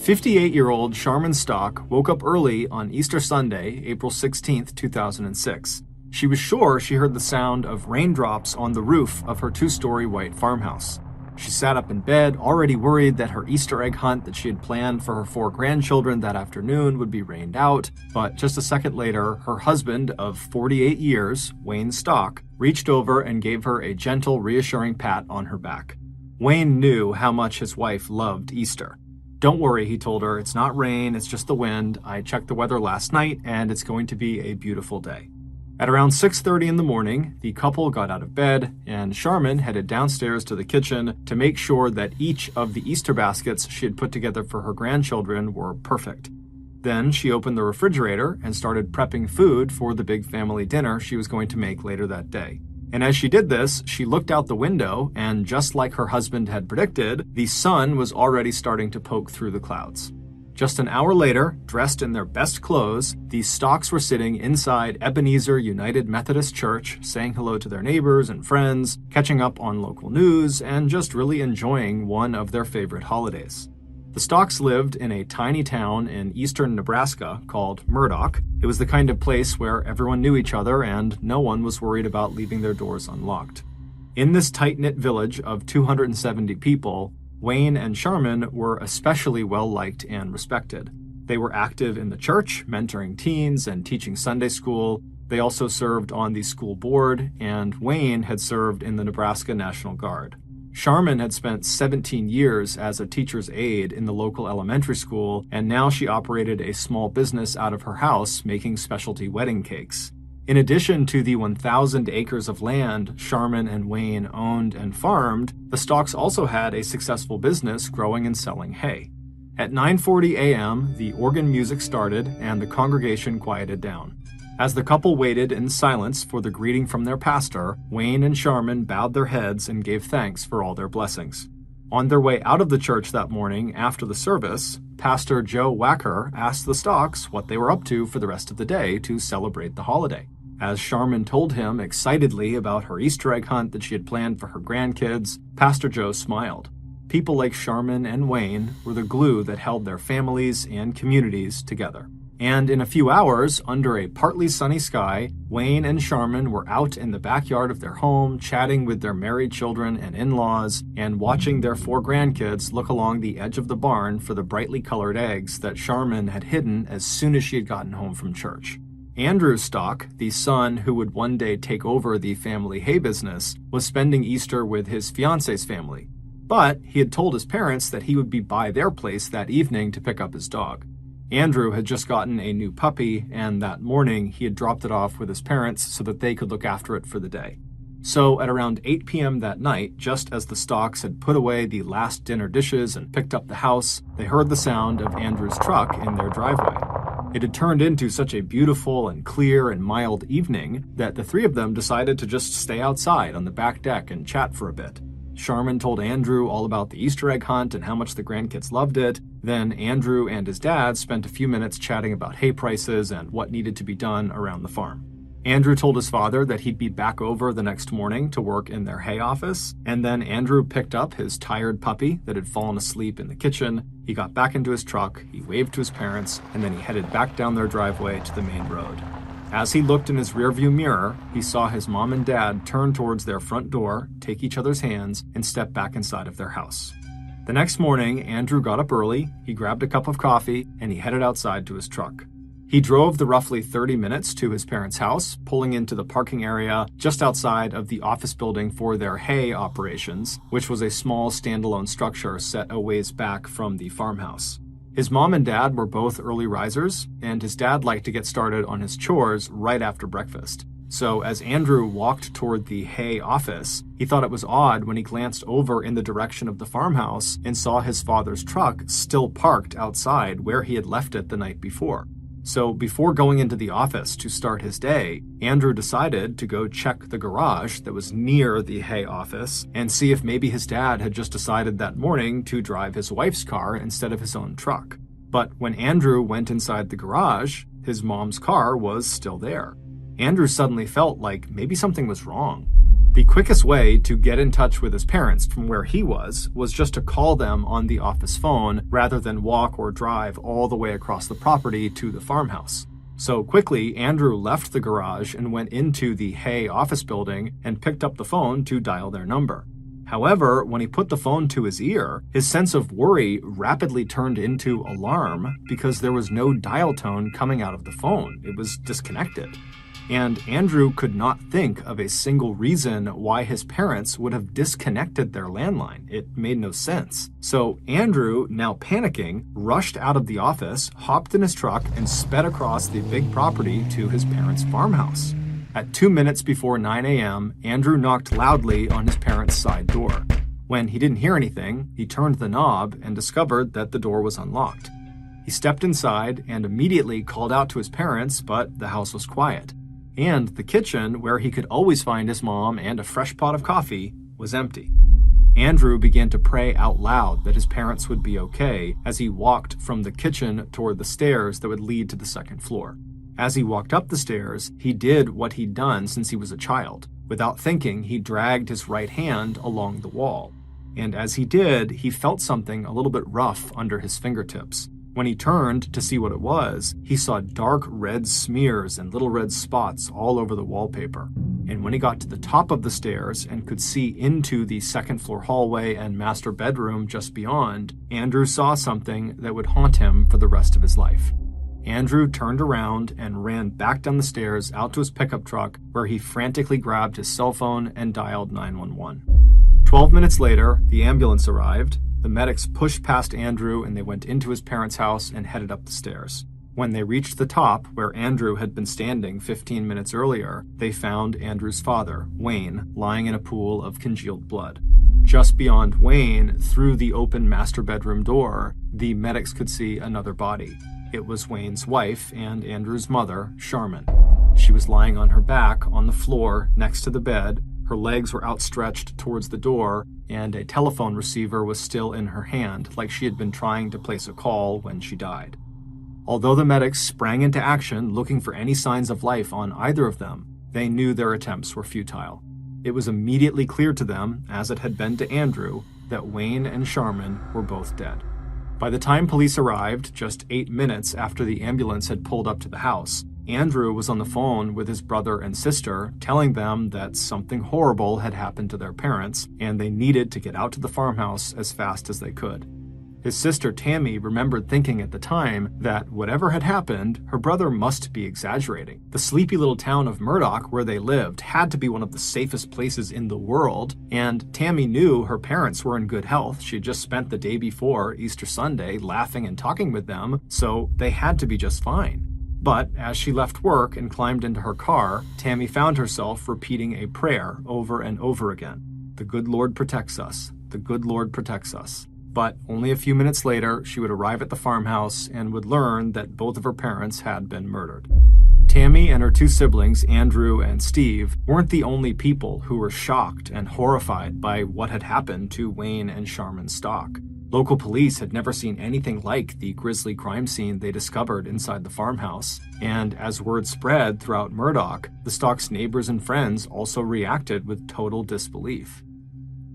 58-year-old Sharman Stock woke up early on Easter Sunday, April 16, 2006. She was sure she heard the sound of raindrops on the roof of her two-story white farmhouse. She sat up in bed, already worried that her Easter egg hunt that she had planned for her 4 grandchildren that afternoon would be rained out, but just a second later, her husband of 48 years, Wayne Stock, reached over and gave her a gentle, reassuring pat on her back. Wayne knew how much his wife loved Easter. "Don't worry," he told her, "it's not rain, it's just the wind. I checked the weather last night, and it's going to be a beautiful day." At around 6:30 in the morning, the couple got out of bed, and Sharman headed downstairs to the kitchen to make sure that each of the Easter baskets she had put together for her grandchildren were perfect. Then she opened the refrigerator and started prepping food for the big family dinner she was going to make later that day. And as she did this, she looked out the window, and just like her husband had predicted, the sun was already starting to poke through the clouds. Just an hour later, dressed in their best clothes, the Stocks were sitting inside Ebenezer United Methodist Church, saying hello to their neighbors and friends, catching up on local news, and just really enjoying one of their favorite holidays. The Stocks lived in a tiny town in eastern Nebraska called Murdoch. It was the kind of place where everyone knew each other and no one was worried about leaving their doors unlocked. In this tight-knit village of 270 people, Wayne and Sharman were especially well-liked and respected. They were active in the church, mentoring teens and teaching Sunday school. They also served on the school board, and Wayne had served in the Nebraska National Guard. Sharman had spent 17 years as a teacher's aide in the local elementary school, and now she operated a small business out of her house making specialty wedding cakes. In addition to the 1,000 acres of land Sharman and Wayne owned and farmed, the Stocks also had a successful business growing and selling hay. At 9:40 a.m., the organ music started and the congregation quieted down. As the couple waited in silence for the greeting from their pastor, Wayne and Sharman bowed their heads and gave thanks for all their blessings. On their way out of the church that morning after the service, Pastor Joe Wacker asked the Stocks what they were up to for the rest of the day to celebrate the holiday. As Sharman told him excitedly about her Easter egg hunt that she had planned for her grandkids, Pastor Joe smiled. People like Sharman and Wayne were the glue that held their families and communities together. And in a few hours, under a partly sunny sky, Wayne and Sharman were out in the backyard of their home, chatting with their married children and in-laws, and watching their 4 grandkids look along the edge of the barn for the brightly colored eggs that Sharman had hidden as soon as she had gotten home from church. Andrew Stock, the son who would one day take over the family hay business, was spending Easter with his fiance's family. But he had told his parents that he would be by their place that evening to pick up his dog. Andrew had just gotten a new puppy, and that morning he had dropped it off with his parents so that they could look after it for the day. So at around 8 p.m. that night, just as the Stocks had put away the last dinner dishes and picked up the house, they heard the sound of Andrew's truck in their driveway. It had turned into such a beautiful and clear and mild evening that the 3 of them decided to just stay outside on the back deck and chat for a bit. Sharman told Andrew all about the Easter egg hunt and how much the grandkids loved it. Then Andrew and his dad spent a few minutes chatting about hay prices and what needed to be done around the farm. Andrew told his father that he'd be back over the next morning to work in their hay office, and then Andrew picked up his tired puppy that had fallen asleep in the kitchen. He got back into his truck, he waved to his parents, and then he headed back down their driveway to the main road. As he looked in his rearview mirror, he saw his mom and dad turn towards their front door, take each other's hands, and step back inside of their house. The next morning, Andrew got up early, he grabbed a cup of coffee, and he headed outside to his truck. He drove the roughly 30 minutes to his parents' house, pulling into the parking area just outside of the office building for their hay operations, which was a small standalone structure set a ways back from the farmhouse. His mom and dad were both early risers, and his dad liked to get started on his chores right after breakfast. So as Andrew walked toward the hay office, he thought it was odd when he glanced over in the direction of the farmhouse and saw his father's truck still parked outside where he had left it the night before. So before going into the office to start his day, Andrew decided to go check the garage that was near the hay office and see if maybe his dad had just decided that morning to drive his wife's car instead of his own truck. But when Andrew went inside the garage, his mom's car was still there. Andrew suddenly felt like maybe something was wrong. The quickest way to get in touch with his parents from where he was just to call them on the office phone rather than walk or drive all the way across the property to the farmhouse. So quickly, Andrew left the garage and went into the Hay office building and picked up the phone to dial their number. However, when he put the phone to his ear, his sense of worry rapidly turned into alarm because there was no dial tone coming out of the phone. It was disconnected. And Andrew could not think of a single reason why his parents would have disconnected their landline. It made no sense. So Andrew, now panicking, rushed out of the office, hopped in his truck, and sped across the big property to his parents' farmhouse. At 2 minutes before 9 a.m., Andrew knocked loudly on his parents' side door. When he didn't hear anything, he turned the knob and discovered that the door was unlocked. He stepped inside and immediately called out to his parents, but the house was quiet. And the kitchen, where he could always find his mom and a fresh pot of coffee, was empty. Andrew began to pray out loud that his parents would be okay as he walked from the kitchen toward the stairs that would lead to the second floor. As he walked up the stairs, he did what he'd done since he was a child. Without thinking, he dragged his right hand along the wall. And as he did, he felt something a little bit rough under his fingertips. When he turned to see what it was, he saw dark red smears and little red spots all over the wallpaper. And when he got to the top of the stairs and could see into the second floor hallway and master bedroom just beyond, Andrew saw something that would haunt him for the rest of his life. Andrew turned around and ran back down the stairs out to his pickup truck, where he frantically grabbed his cell phone and dialed 911. 12 minutes later, the ambulance arrived. The medics pushed past Andrew and they went into his parents' house and headed up the stairs. When they reached the top, where Andrew had been standing 15 minutes earlier, they found Andrew's father, Wayne, lying in a pool of congealed blood. Just beyond Wayne, through the open master bedroom door, the medics could see another body. It was Wayne's wife and Andrew's mother, Charmin. She was lying on her back on the floor next to the bed. Her legs were outstretched towards the door, and a telephone receiver was still in her hand, like she had been trying to place a call when she died. Although the medics sprang into action looking for any signs of life on either of them, they knew their attempts were futile. It was immediately clear to them, as it had been to Andrew, that Wayne and Charmin were both dead. By the time police arrived, just 8 minutes after the ambulance had pulled up to the house, Andrew was on the phone with his brother and sister, telling them that something horrible had happened to their parents, and they needed to get out to the farmhouse as fast as they could. His sister Tammy remembered thinking at the time that whatever had happened, her brother must be exaggerating. The sleepy little town of Murdoch, where they lived, had to be one of the safest places in the world, and Tammy knew her parents were in good health. She had just spent the day before, Easter Sunday, laughing and talking with them, so they had to be just fine. But as she left work and climbed into her car, Tammy found herself repeating a prayer over and over again. The good Lord protects us. The good Lord protects us. But only a few minutes later, she would arrive at the farmhouse and would learn that both of her parents had been murdered. Tammy and her two siblings, Andrew and Steve, weren't the only people who were shocked and horrified by what had happened to Wayne and Charmin Stock. Local police had never seen anything like the grisly crime scene they discovered inside the farmhouse, and as word spread throughout Murdoch, the Stock's neighbors and friends also reacted with total disbelief.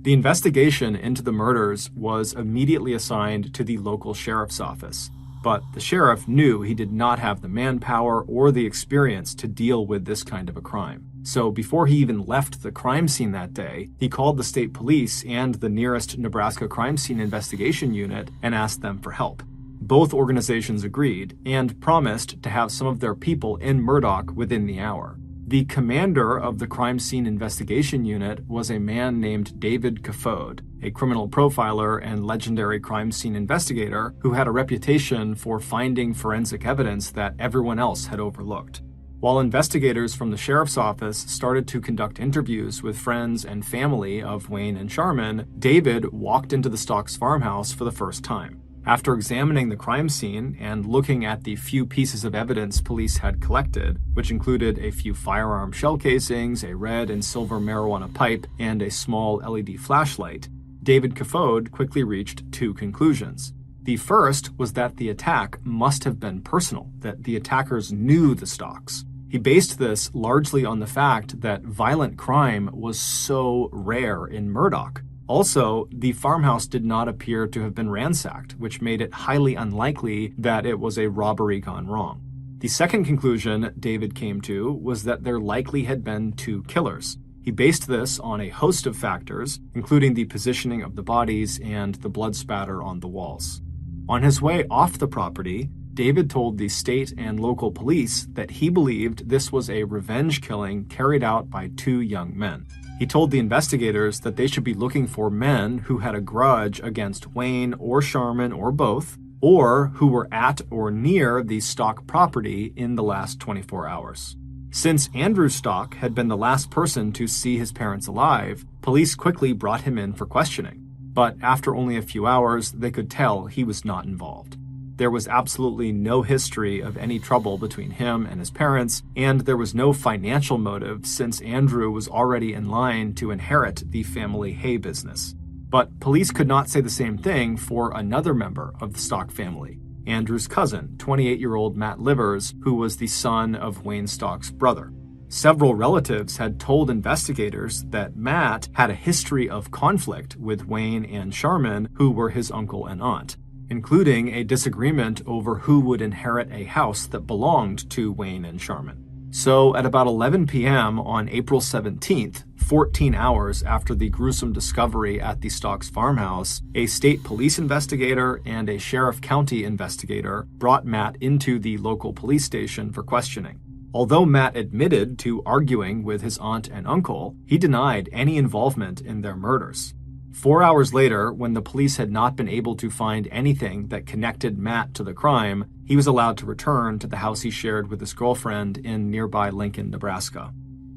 The investigation into the murders was immediately assigned to the local sheriff's office, but the sheriff knew he did not have the manpower or the experience to deal with this kind of a crime. So before he even left the crime scene that day, he called the state police and the nearest Nebraska Crime Scene Investigation Unit and asked them for help. Both organizations agreed and promised to have some of their people in Murdoch within the hour. The commander of the Crime Scene Investigation Unit was a man named David Kafode, a criminal profiler and legendary crime scene investigator who had a reputation for finding forensic evidence that everyone else had overlooked. While investigators from the sheriff's office started to conduct interviews with friends and family of Wayne and Charmin, David walked into the Stocks farmhouse for the first time. After examining the crime scene and looking at the few pieces of evidence police had collected, which included a few firearm shell casings, a red and silver marijuana pipe, and a small LED flashlight, David Kafode quickly reached two conclusions. The first was that the attack must have been personal, that the attackers knew the Stocks. He based this largely on the fact that violent crime was so rare in Murdoch. Also, the farmhouse did not appear to have been ransacked, which made it highly unlikely that it was a robbery gone wrong. The second conclusion David came to was that there likely had been two killers. He based this on a host of factors, including the positioning of the bodies and the blood spatter on the walls. On his way off the property, David told the state and local police that he believed this was a revenge killing carried out by two young men. He told the investigators that they should be looking for men who had a grudge against Wayne or Sharman or both, or who were at or near the Stock property in the last 24 hours. Since Andrew Stock had been the last person to see his parents alive, police quickly brought him in for questioning. But after only a few hours, they could tell he was not involved. There was absolutely no history of any trouble between him and his parents, and there was no financial motive since Andrew was already in line to inherit the family hay business. But police could not say the same thing for another member of the Stock family, Andrew's cousin, 28-year-old Matt Livers, who was the son of Wayne Stock's brother. Several relatives had told investigators that Matt had a history of conflict with Wayne and Sharman, who were his uncle and aunt, including a disagreement over who would inherit a house that belonged to Wayne and Sharman. So at about 11 p.m. on April 17th, 14 hours after the gruesome discovery at the Stocks farmhouse, a state police investigator and a sheriff county investigator brought Matt into the local police station for questioning. Although Matt admitted to arguing with his aunt and uncle, he denied any involvement in their murders. 4 hours later, when the police had not been able to find anything that connected Matt to the crime, he was allowed to return to the house he shared with his girlfriend in nearby Lincoln, Nebraska.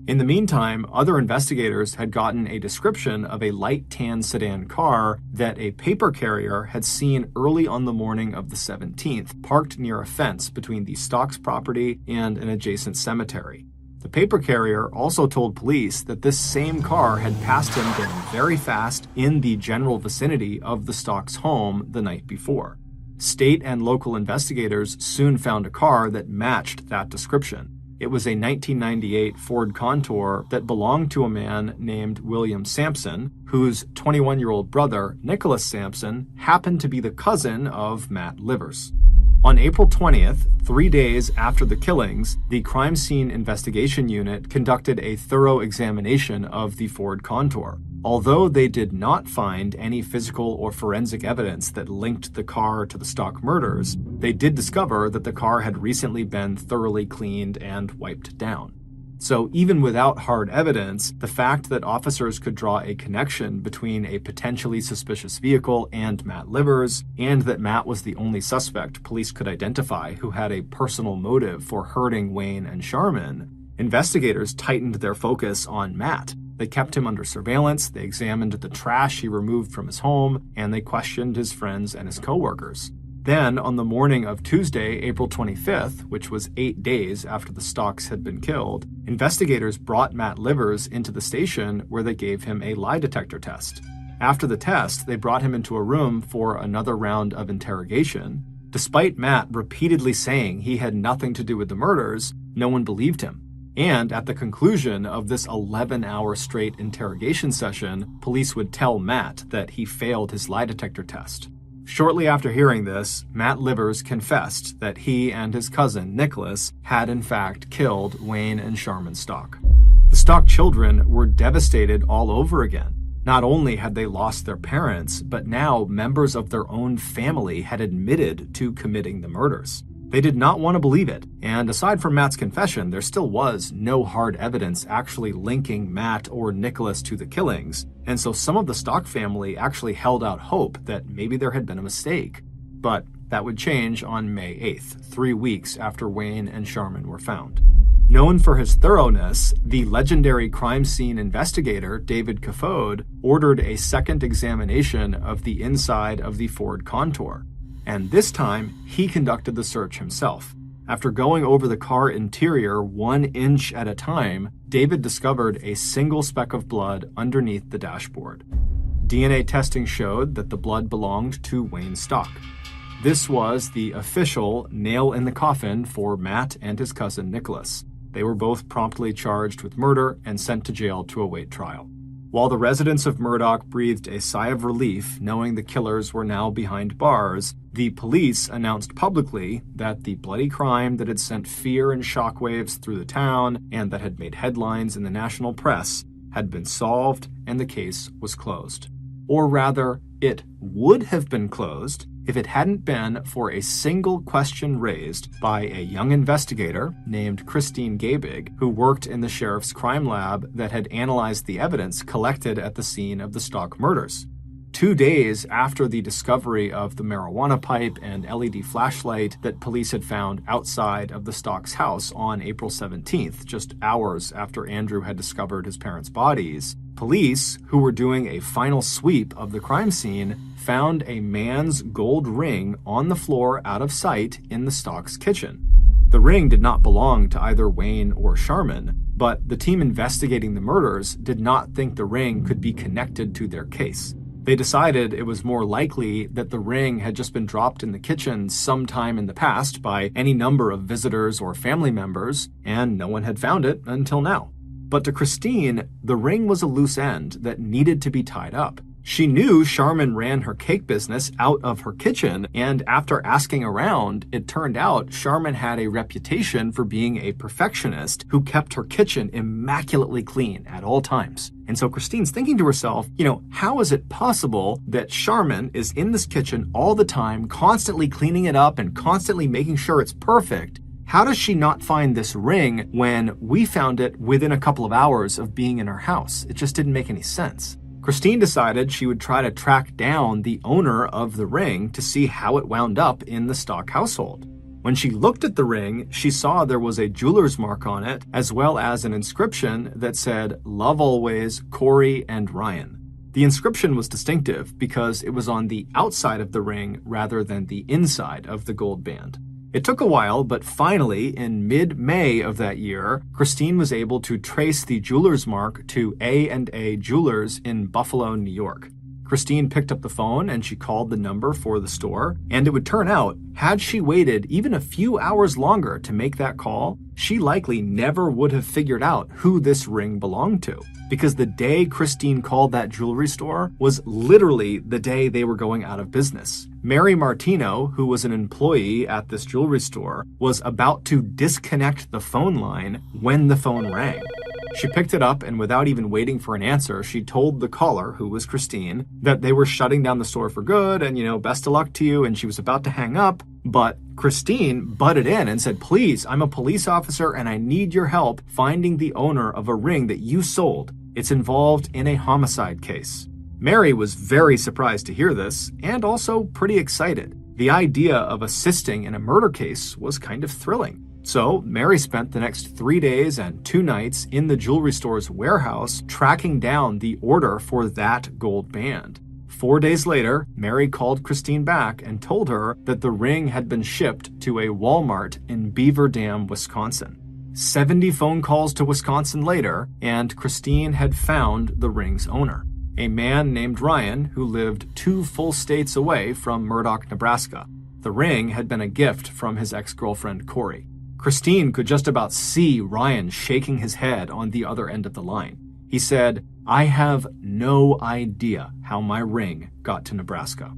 In the meantime, other investigators had gotten a description of a light tan sedan car that a paper carrier had seen early on the morning of the 17th, parked near a fence between the Stocks property and an adjacent cemetery. The paper carrier also told police that this same car had passed him going very fast in the general vicinity of the Stocks home the night before. State and local investigators soon found a car that matched that description. It was a 1998 Ford Contour that belonged to a man named William Sampson, whose 21-year-old brother, Nicholas Sampson, happened to be the cousin of Matt Livers. On April 20th, 3 days after the killings, the Crime Scene Investigation Unit conducted a thorough examination of the Ford Contour. Although they did not find any physical or forensic evidence that linked the car to the Stock murders, they did discover that the car had recently been thoroughly cleaned and wiped down. So even without hard evidence, the fact that officers could draw a connection between a potentially suspicious vehicle and Matt Livers, and that Matt was the only suspect police could identify who had a personal motive for hurting Wayne and Sharman, investigators tightened their focus on Matt. They kept him under surveillance, they examined the trash he removed from his home, and they questioned his friends and his coworkers. Then, on the morning of Tuesday, April 25th, which was 8 days after the Stocks had been killed, investigators brought Matt Livers into the station where they gave him a lie detector test. After the test, they brought him into a room for another round of interrogation. Despite Matt repeatedly saying he had nothing to do with the murders, no one believed him. And at the conclusion of this 11-hour straight interrogation session, police would tell Matt that he failed his lie detector test. Shortly after hearing this, Matt Livers confessed that he and his cousin, Nicholas, had in fact killed Wayne and Sharman Stock. The Stock children were devastated all over again. Not only had they lost their parents, but now members of their own family had admitted to committing the murders. They did not want to believe it, and aside from Matt's confession, there still was no hard evidence actually linking Matt or Nicholas to the killings, and so some of the Stock family actually held out hope that maybe there had been a mistake. But that would change on May 8th, 3 weeks after Wayne and Sharman were found. Known for his thoroughness, the legendary crime scene investigator David Caffode ordered a second examination of the inside of the Ford Contour. And this time, he conducted the search himself. After going over the car interior 1 inch at a time, David discovered a single speck of blood underneath the dashboard. DNA testing showed that the blood belonged to Wayne Stock. This was the official nail in the coffin for Matt and his cousin Nicholas. They were both promptly charged with murder and sent to jail to await trial. While the residents of Murdoch breathed a sigh of relief knowing the killers were now behind bars, the police announced publicly that the bloody crime that had sent fear and shockwaves through the town and that had made headlines in the national press had been solved and the case was closed. Or rather, it would have been closed if it hadn't been for a single question raised by a young investigator named Christine Gabig, who worked in the sheriff's crime lab that had analyzed the evidence collected at the scene of the Stock murders. 2 days after the discovery of the marijuana pipe and LED flashlight that police had found outside of the Stock's house on April 17th, just hours after Andrew had discovered his parents' bodies, police, who were doing a final sweep of the crime scene, found a man's gold ring on the floor out of sight in the Stock's kitchen. The ring did not belong to either Wayne or Sharman, but the team investigating the murders did not think the ring could be connected to their case. They decided it was more likely that the ring had just been dropped in the kitchen sometime in the past by any number of visitors or family members, and no one had found it until now. But to Christine, the ring was a loose end that needed to be tied up. She knew Sharman ran her cake business out of her kitchen, and after asking around, it turned out Sharman had a reputation for being a perfectionist who kept her kitchen immaculately clean at all times. And so Christine's thinking to herself, how is it possible that Sharman is in this kitchen all the time, constantly cleaning it up and constantly making sure it's perfect? How does she not find this ring when we found it within a couple of hours of being in her house? It just didn't make any sense. Christine decided she would try to track down the owner of the ring to see how it wound up in the Stock household. When she looked at the ring, she saw there was a jeweler's mark on it, as well as an inscription that said, "Love always, Corey and Ryan." The inscription was distinctive because it was on the outside of the ring rather than the inside of the gold band. It took a while, but finally, in mid-May of that year, Christine was able to trace the jeweler's mark to A&A Jewelers in Buffalo, New York. Christine picked up the phone and she called the number for the store, and it would turn out, had she waited even a few hours longer to make that call, she likely never would have figured out who this ring belonged to. Because the day Christine called that jewelry store was literally the day they were going out of business. Mary Martino, who was an employee at this jewelry store, was about to disconnect the phone line when the phone rang. She picked it up, and without even waiting for an answer, she told the caller, who was Christine, that they were shutting down the store for good and, best of luck to you, and she was about to hang up. But Christine butted in and said, "Please, I'm a police officer and I need your help finding the owner of a ring that you sold. It's involved in a homicide case." Mary was very surprised to hear this, and also pretty excited. The idea of assisting in a murder case was kind of thrilling. So Mary spent the next 3 days and 2 nights in the jewelry store's warehouse tracking down the order for that gold band. 4 days later, Mary called Christine back and told her that the ring had been shipped to a Walmart in Beaver Dam, Wisconsin. 70 phone calls to Wisconsin later, and Christine had found the ring's owner, a man named Ryan who lived 2 full states away from Murdoch, Nebraska. The ring had been a gift from his ex-girlfriend, Corey. Christine could just about see Ryan shaking his head on the other end of the line. He said, "I have no idea how my ring got to Nebraska."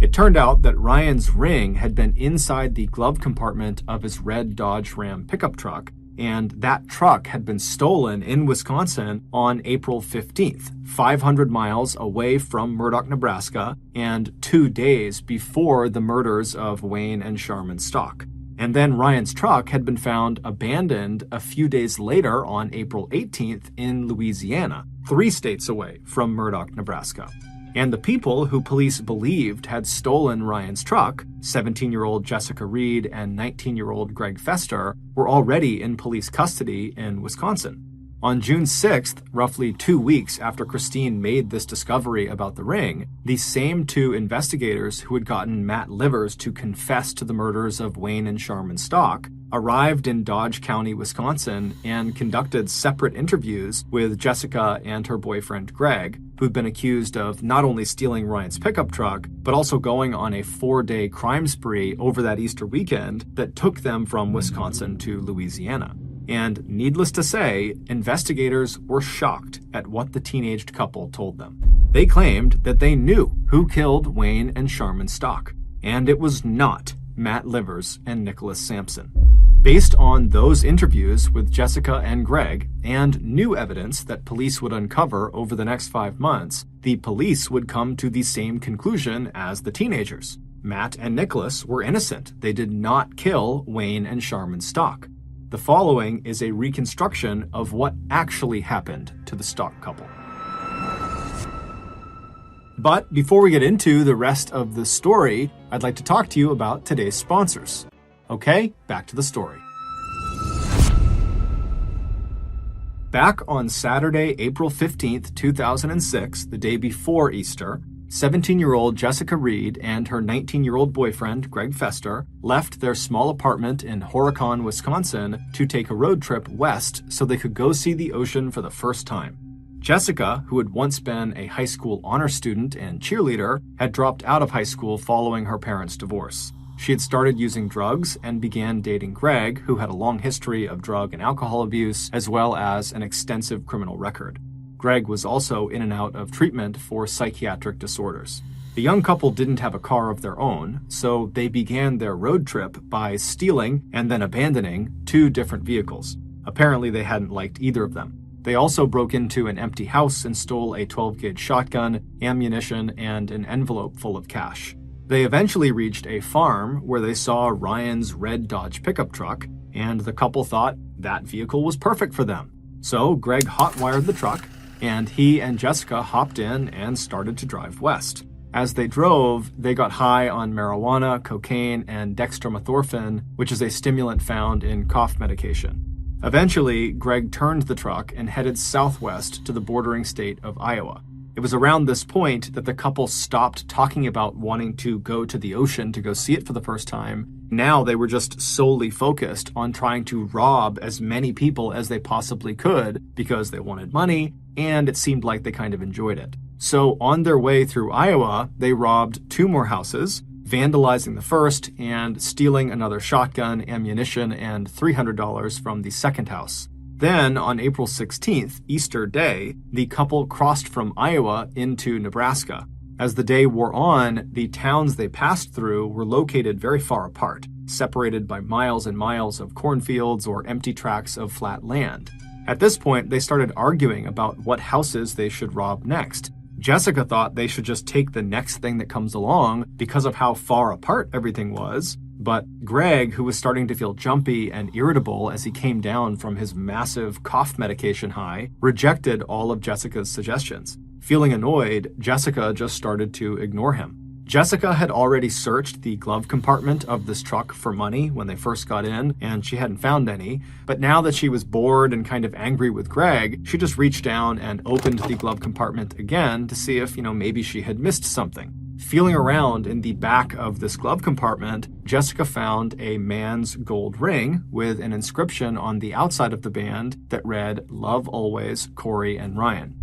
It turned out that Ryan's ring had been inside the glove compartment of his red Dodge Ram pickup truck, and that truck had been stolen in Wisconsin on April 15th, 500 miles away from Murdoch, Nebraska, and 2 days before the murders of Wayne and Sharman Stock. And then Ryan's truck had been found abandoned a few days later on April 18th in Louisiana, 3 states away from Murdoch, Nebraska. And the people who police believed had stolen Ryan's truck, 17-year-old Jessica Reed and 19-year-old Greg Fester, were already in police custody in Wisconsin. On June 6th, roughly 2 weeks after Christine made this discovery about the ring, the same 2 investigators who had gotten Matt Livers to confess to the murders of Wayne and Sharman Stock arrived in Dodge County, Wisconsin, and conducted separate interviews with Jessica and her boyfriend Greg, who'd been accused of not only stealing Ryan's pickup truck, but also going on a 4-day crime spree over that Easter weekend that took them from Wisconsin to Louisiana. And needless to say, investigators were shocked at what the teenaged couple told them. They claimed that they knew who killed Wayne and Sharman Stock, and it was not Matt Livers and Nicholas Sampson. Based on those interviews with Jessica and Greg and new evidence that police would uncover over the next 5 months, the police would come to the same conclusion as the teenagers. Matt and Nicholas were innocent. They did not kill Wayne and Sharman Stock. The following is a reconstruction of what actually happened to the Stock couple. But before we get into the rest of the story, I'd like to talk to you about today's sponsors. Okay, back to the story. Back on Saturday, April 15th, 2006, the day before Easter, 17-year-old Jessica Reed and her 19-year-old boyfriend, Greg Fester, left their small apartment in Horicon, Wisconsin to take a road trip west so they could go see the ocean for the first time. Jessica, who had once been a high school honor student and cheerleader, had dropped out of high school following her parents' divorce. She had started using drugs and began dating Greg, who had a long history of drug and alcohol abuse, as well as an extensive criminal record. Greg was also in and out of treatment for psychiatric disorders. The young couple didn't have a car of their own, so they began their road trip by stealing and then abandoning 2 different vehicles. Apparently, they hadn't liked either of them. They also broke into an empty house and stole a 12-gauge shotgun, ammunition, and an envelope full of cash. They eventually reached a farm where they saw Ryan's red Dodge pickup truck, and the couple thought that vehicle was perfect for them. So Greg hotwired the truck, and he and Jessica hopped in and started to drive west. As they drove, they got high on marijuana, cocaine, and dextromethorphan, which is a stimulant found in cough medication. Eventually, Greg turned the truck and headed southwest to the bordering state of Iowa. It was around this point that the couple stopped talking about wanting to go to the ocean to go see it for the first time. Now they were just solely focused on trying to rob as many people as they possibly could because they wanted money, and it seemed like they kind of enjoyed it. So on their way through Iowa, they robbed 2 more houses, vandalizing the first and stealing another shotgun, ammunition, and $300 from the second house. Then, on April 16th, Easter Day, the couple crossed from Iowa into Nebraska. As the day wore on, the towns they passed through were located very far apart, separated by miles and miles of cornfields or empty tracts of flat land. At this point, they started arguing about what houses they should rob next. Jessica thought they should just take the next thing that comes along because of how far apart everything was. But Greg, who was starting to feel jumpy and irritable as he came down from his massive cough medication high, rejected all of Jessica's suggestions. Feeling annoyed, Jessica just started to ignore him. Jessica had already searched the glove compartment of this truck for money when they first got in, and she hadn't found any. But now that she was bored and kind of angry with Greg, she just reached down and opened the glove compartment again to see if, maybe she had missed something. Feeling around in the back of this glove compartment, Jessica found a man's gold ring with an inscription on the outside of the band that read, "Love always, Corey and Ryan."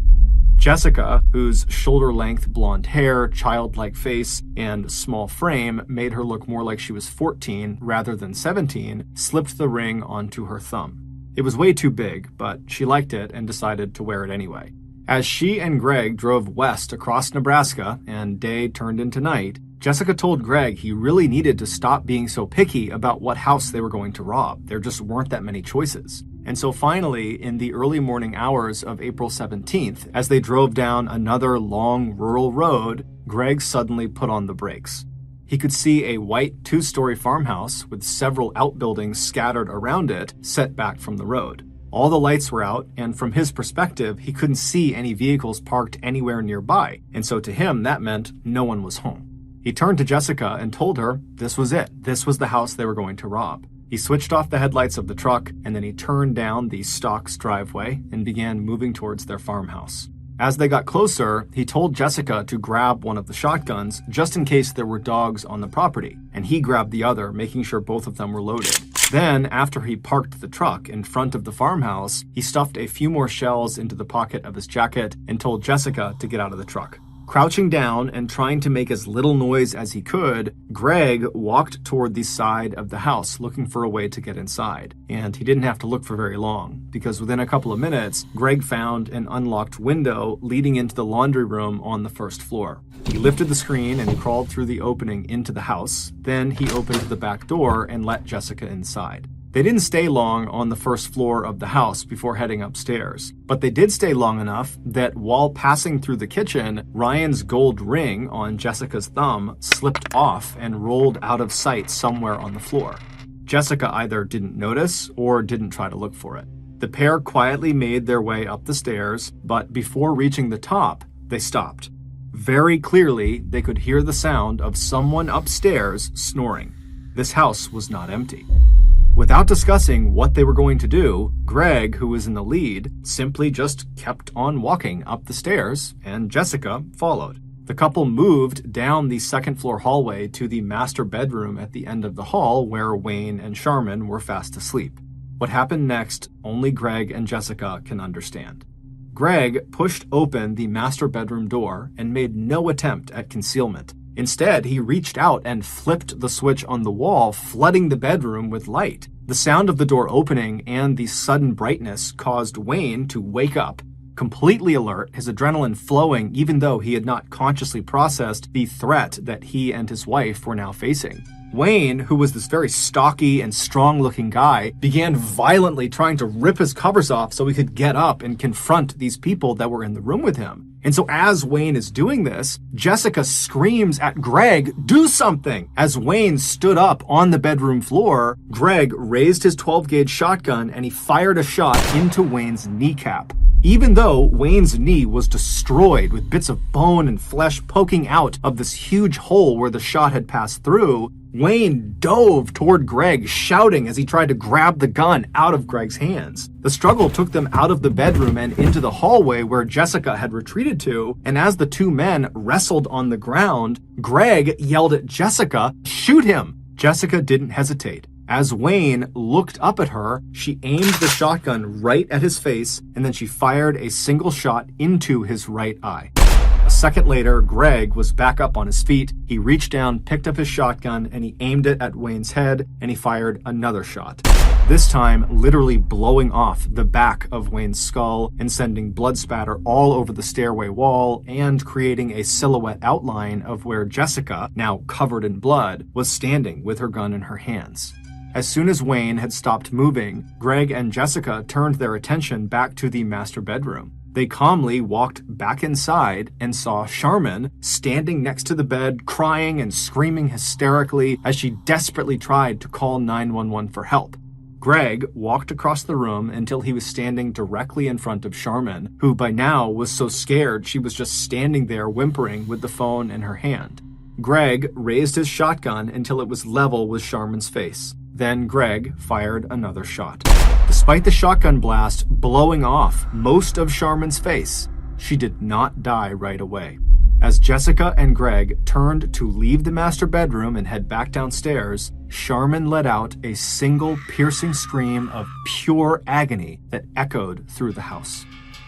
Jessica, whose shoulder-length blonde hair, childlike face, and small frame made her look more like she was 14 rather than 17, slipped the ring onto her thumb. It was way too big, but she liked it and decided to wear it anyway. As she and Greg drove west across Nebraska and day turned into night, Jessica told Greg he really needed to stop being so picky about what house they were going to rob. There just weren't that many choices. And so finally, in the early morning hours of April 17th, as they drove down another long rural road, Greg suddenly put on the brakes. He could see a white 2-story farmhouse with several outbuildings scattered around it, set back from the road. All the lights were out, and from his perspective, he couldn't see any vehicles parked anywhere nearby, and so to him, that meant no one was home. He turned to Jessica and told her this was it. This was the house they were going to rob. He switched off the headlights of the truck, and then he turned down the Stock's driveway and began moving towards their farmhouse. As they got closer, he told Jessica to grab one of the shotguns just in case there were dogs on the property, and he grabbed the other, making sure both of them were loaded. Then, after he parked the truck in front of the farmhouse, he stuffed a few more shells into the pocket of his jacket and told Jessica to get out of the truck. Crouching down and trying to make as little noise as he could, Greg walked toward the side of the house looking for a way to get inside. And he didn't have to look for very long, because within a couple of minutes, Greg found an unlocked window leading into the laundry room on the first floor. He lifted the screen and crawled through the opening into the house. Then he opened the back door and let Jessica inside. They didn't stay long on the first floor of the house before heading upstairs, but they did stay long enough that while passing through the kitchen, Ryan's gold ring on Jessica's thumb slipped off and rolled out of sight somewhere on the floor. Jessica either didn't notice or didn't try to look for it. The pair quietly made their way up the stairs, but before reaching the top, they stopped. Very clearly, they could hear the sound of someone upstairs snoring. This house was not empty. Without discussing what they were going to do, Greg, who was in the lead, simply just kept on walking up the stairs, and Jessica followed. The couple moved down the second-floor hallway to the master bedroom at the end of the hall where Wayne and Sharman were fast asleep. What happened next, only Greg and Jessica can understand. Greg pushed open the master bedroom door and made no attempt at concealment. Instead, he reached out and flipped the switch on the wall, flooding the bedroom with light. The sound of the door opening and the sudden brightness caused Wayne to wake up, completely alert, his adrenaline flowing even though he had not consciously processed the threat that he and his wife were now facing. Wayne, who was this very stocky and strong-looking guy, began violently trying to rip his covers off so he could get up and confront these people that were in the room with him. And so as Wayne is doing this, Jessica screams at Greg, "Do something!" As Wayne stood up on the bedroom floor, Greg raised his 12-gauge shotgun and he fired a shot into Wayne's kneecap. Even though Wayne's knee was destroyed with bits of bone and flesh poking out of this huge hole where the shot had passed through, Wayne dove toward Greg, shouting as he tried to grab the gun out of Greg's hands. The struggle took them out of the bedroom and into the hallway where Jessica had retreated to, and as the two men wrestled on the ground, Greg yelled at Jessica, "Shoot him!" Jessica didn't hesitate. As Wayne looked up at her, she aimed the shotgun right at his face, and then she fired a single shot into his right eye. A second later, Greg was back up on his feet. He reached down, picked up his shotgun, and he aimed it at Wayne's head, and he fired another shot. This time, literally blowing off the back of Wayne's skull and sending blood spatter all over the stairway wall and creating a silhouette outline of where Jessica, now covered in blood, was standing with her gun in her hands. As soon as Wayne had stopped moving, Greg and Jessica turned their attention back to the master bedroom. They calmly walked back inside and saw Sharman standing next to the bed, crying and screaming hysterically as she desperately tried to call 911 for help. Greg walked across the room until he was standing directly in front of Sharman, who by now was so scared she was just standing there whimpering with the phone in her hand. Greg raised his shotgun until it was level with Sharman's face. Then Greg fired another shot. Despite the shotgun blast blowing off most of Sharman's face, she did not die right away. As Jessica and Greg turned to leave the master bedroom and head back downstairs, Sharman let out a single piercing scream of pure agony that echoed through the house.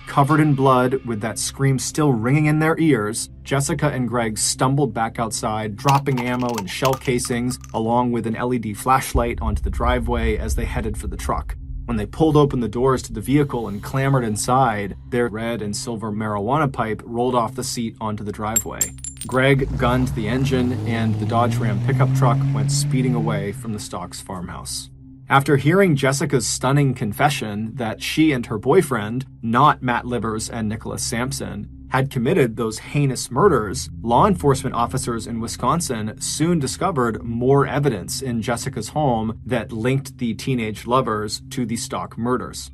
Covered in blood, with that scream still ringing in their ears, Jessica and Greg stumbled back outside, dropping ammo and shell casings, along with an LED flashlight onto the driveway as they headed for the truck. When they pulled open the doors to the vehicle and clambered inside, their red and silver marijuana pipe rolled off the seat onto the driveway. Greg gunned the engine, and the Dodge Ram pickup truck went speeding away from the Stocks farmhouse. After hearing Jessica's stunning confession that she and her boyfriend, not Matt Livers and Nicholas Sampson, had committed those heinous murders, law enforcement officers in Wisconsin soon discovered more evidence in Jessica's home that linked the teenage lovers to the Stock murders.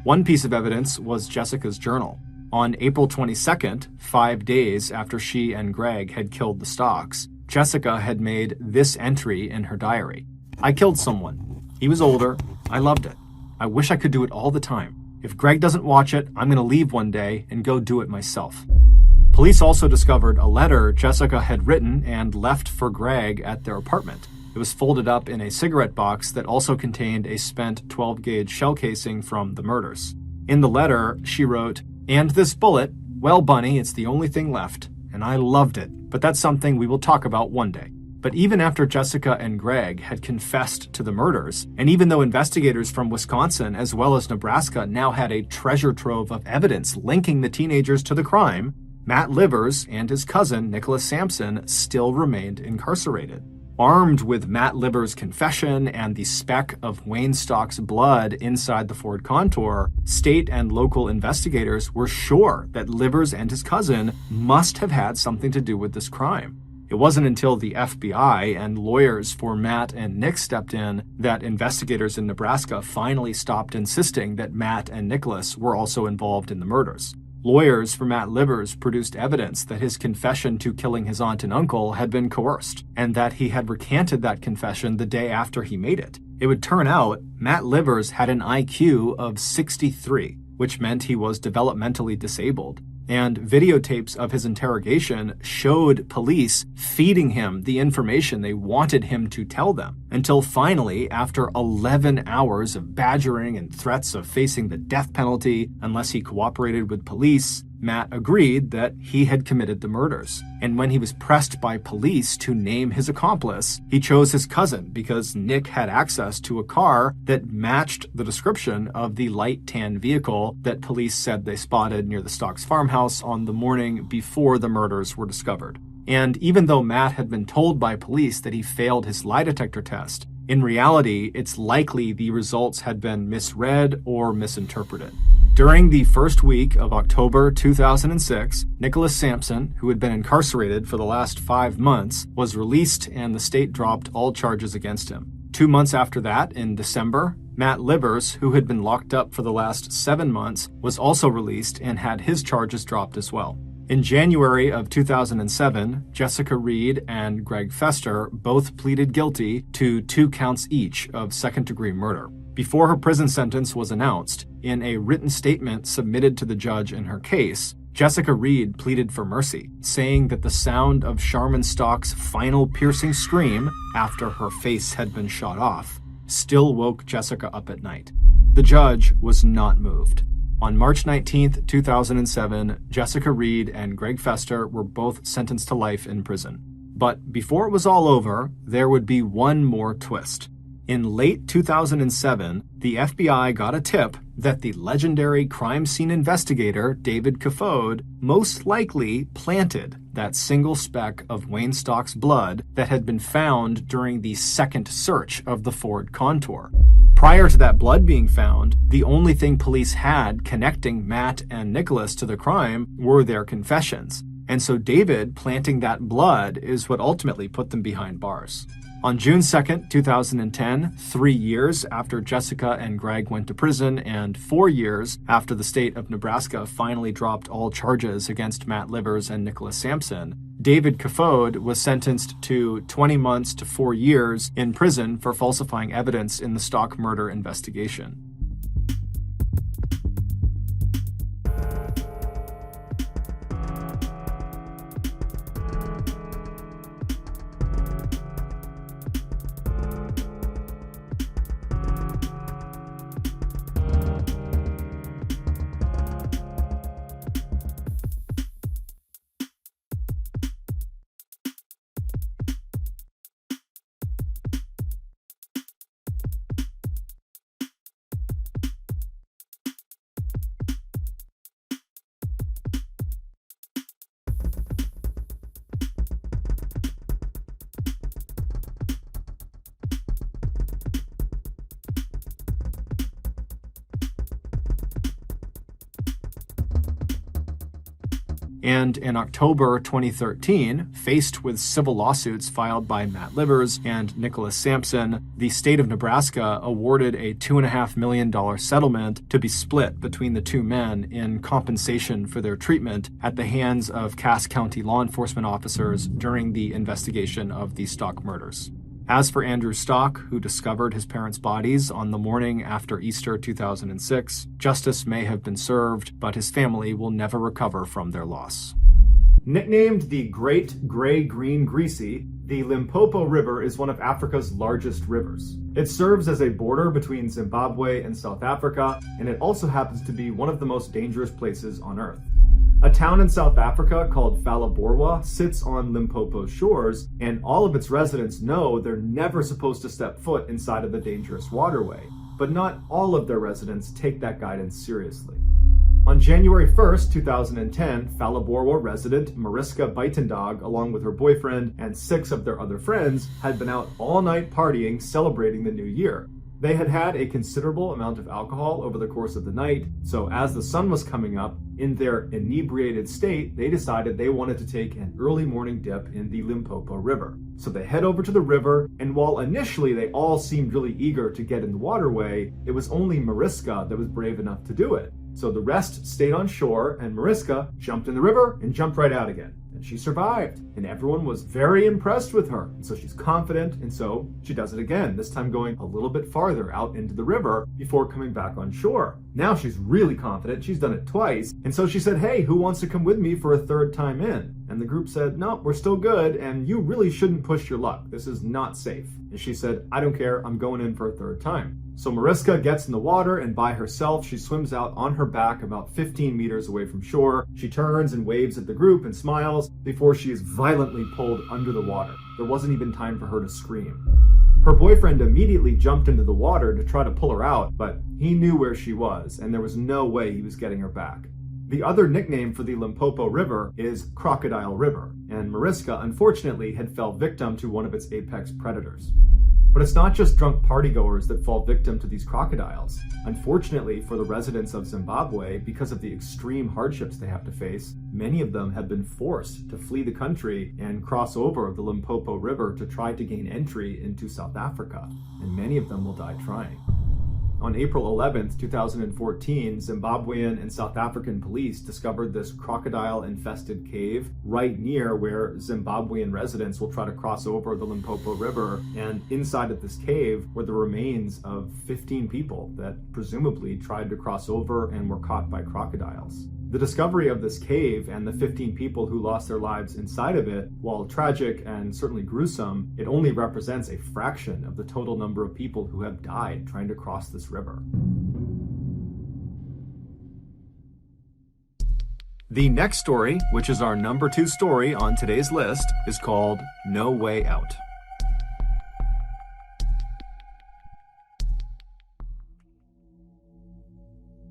One piece of evidence was Jessica's journal. On April 22nd, 5 days after she and Greg had killed the Stocks, Jessica had made this entry in her diary. "I killed someone. He was older. I loved it. I wish I could do it all the time. If Greg doesn't watch it, I'm going to leave one day and go do it myself." Police also discovered a letter Jessica had written and left for Greg at their apartment. It was folded up in a cigarette box that also contained a spent 12-gauge shell casing from the murders. In the letter, she wrote, "And this bullet, well, Bunny, it's the only thing left. and I loved it, but that's something we will talk about one day. But even after Jessica and Greg had confessed to the murders, and even though investigators from Wisconsin as well as Nebraska now had a treasure trove of evidence linking the teenagers to the crime, Matt Livers and his cousin Nicholas Sampson still remained incarcerated. Armed with Matt Livers' confession and the speck of Wayne Stock's blood inside the Ford Contour, state and local investigators were sure that Livers and his cousin must have had something to do with this crime. It wasn't until the FBI and lawyers for Matt and Nick stepped in that investigators in Nebraska finally stopped insisting that Matt and Nicholas were also involved in the murders. Lawyers for Matt Livers produced evidence that his confession to killing his aunt and uncle had been coerced, and that he had recanted that confession the day after he made it. It would turn out Matt Livers had an IQ of 63, which meant he was developmentally disabled. And videotapes of his interrogation showed police feeding him the information they wanted him to tell them, until finally, after 11 hours of badgering and threats of facing the death penalty unless he cooperated with police, Matt agreed that he had committed the murders. And when he was pressed by police to name his accomplice, he chose his cousin because Nick had access to a car that matched the description of the light tan vehicle that police said they spotted near the Stocks farmhouse on the morning before the murders were discovered. And even though Matt had been told by police that he failed his lie detector test, in reality, it's likely the results had been misread or misinterpreted. During the first week of October 2006, Nicholas Sampson, who had been incarcerated for the last 5 months, was released and the state dropped all charges against him. 2 months after that, in December, Matt Livers, who had been locked up for the last 7 months, was also released and had his charges dropped as well. In January of 2007, Jessica Reed and Greg Fester both pleaded guilty to 2 counts each of second-degree murder. Before her prison sentence was announced, in a written statement submitted to the judge in her case, Jessica Reed pleaded for mercy, saying that the sound of Sharman Stock's final piercing scream after her face had been shot off still woke Jessica up at night. The judge was not moved. On March 19, 2007, Jessica Reed and Greg Fester were both sentenced to life in prison. But before it was all over, there would be one more twist. In late 2007, the FBI got a tip that the legendary crime scene investigator David Kafode most likely planted that single speck of Wayne Stock's blood that had been found during the second search of the Ford Contour. Prior to that blood being found, the only thing police had connecting Matt and Nicholas to the crime were their confessions. And so David planting that blood is what ultimately put them behind bars. On June 2nd, 2010, 3 years after Jessica and Greg went to prison and 4 years after the state of Nebraska finally dropped all charges against Matt Livers and Nicholas Sampson, David Kafode was sentenced to 20 months to 4 years in prison for falsifying evidence in the Stock murder investigation. And in October 2013, faced with civil lawsuits filed by Matt Livers and Nicholas Sampson, the state of Nebraska awarded a $2.5 million settlement to be split between the two men in compensation for their treatment at the hands of Cass County law enforcement officers during the investigation of the Stock murders. As for Andrew Stock, who discovered his parents' bodies on the morning after Easter 2006, justice may have been served, but his family will never recover from their loss. Nicknamed the Great Gray Green Greasy, the Limpopo River is one of Africa's largest rivers. It serves as a border between Zimbabwe and South Africa, and it also happens to be one of the most dangerous places on Earth. A town in South Africa called Phalaborwa sits on Limpopo's shores, and all of its residents know they're never supposed to step foot inside of the dangerous waterway. But not all of their residents take that guidance seriously. On January 1st, 2010, Phalaborwa resident Mariska Buitendag, along with her boyfriend and 6 of their other friends, had been out all night partying, celebrating the new year. They had had a considerable amount of alcohol over the course of the night, so as the sun was coming up, in their inebriated state, they decided they wanted to take an early morning dip in the Limpopo River. So they head over to the river, and while initially they all seemed really eager to get in the waterway, it was only Mariska that was brave enough to do it. So the rest stayed on shore, and Mariska jumped in the river and jumped right out again. And she survived, and everyone was very impressed with her. And so she's confident, and so she does it again, this time going a little bit farther out into the river before coming back on shore. Now she's really confident, she's done it twice, and so she said, "Hey, who wants to come with me for a third time in?" And the group said, "No, we're still good, and you really shouldn't push your luck. This is not safe." And she said, "I don't care, I'm going in for a third time." So Mariska gets in the water, and by herself, she swims out on her back about 15 meters away from shore. She turns and waves at the group and smiles before she is violently pulled under the water. There wasn't even time for her to scream. Her boyfriend immediately jumped into the water to try to pull her out, but he knew where she was, and there was no way he was getting her back. The other nickname for the Limpopo River is Crocodile River, and Mariska, unfortunately, had fell victim to one of its apex predators. But it's not just drunk partygoers that fall victim to these crocodiles. Unfortunately for the residents of Zimbabwe, because of the extreme hardships they have to face, many of them have been forced to flee the country and cross over the Limpopo River to try to gain entry into South Africa, and many of them will die trying. On April 11th, 2014, Zimbabwean and South African police discovered this crocodile-infested cave right near where Zimbabwean residents will try to cross over the Limpopo River, and inside of this cave were the remains of 15 people that presumably tried to cross over and were caught by crocodiles. The discovery of this cave and the 15 people who lost their lives inside of it, while tragic and certainly gruesome, it only represents a fraction of the total number of people who have died trying to cross this river. The next story, which is our number 2 story on today's list, is called No Way Out.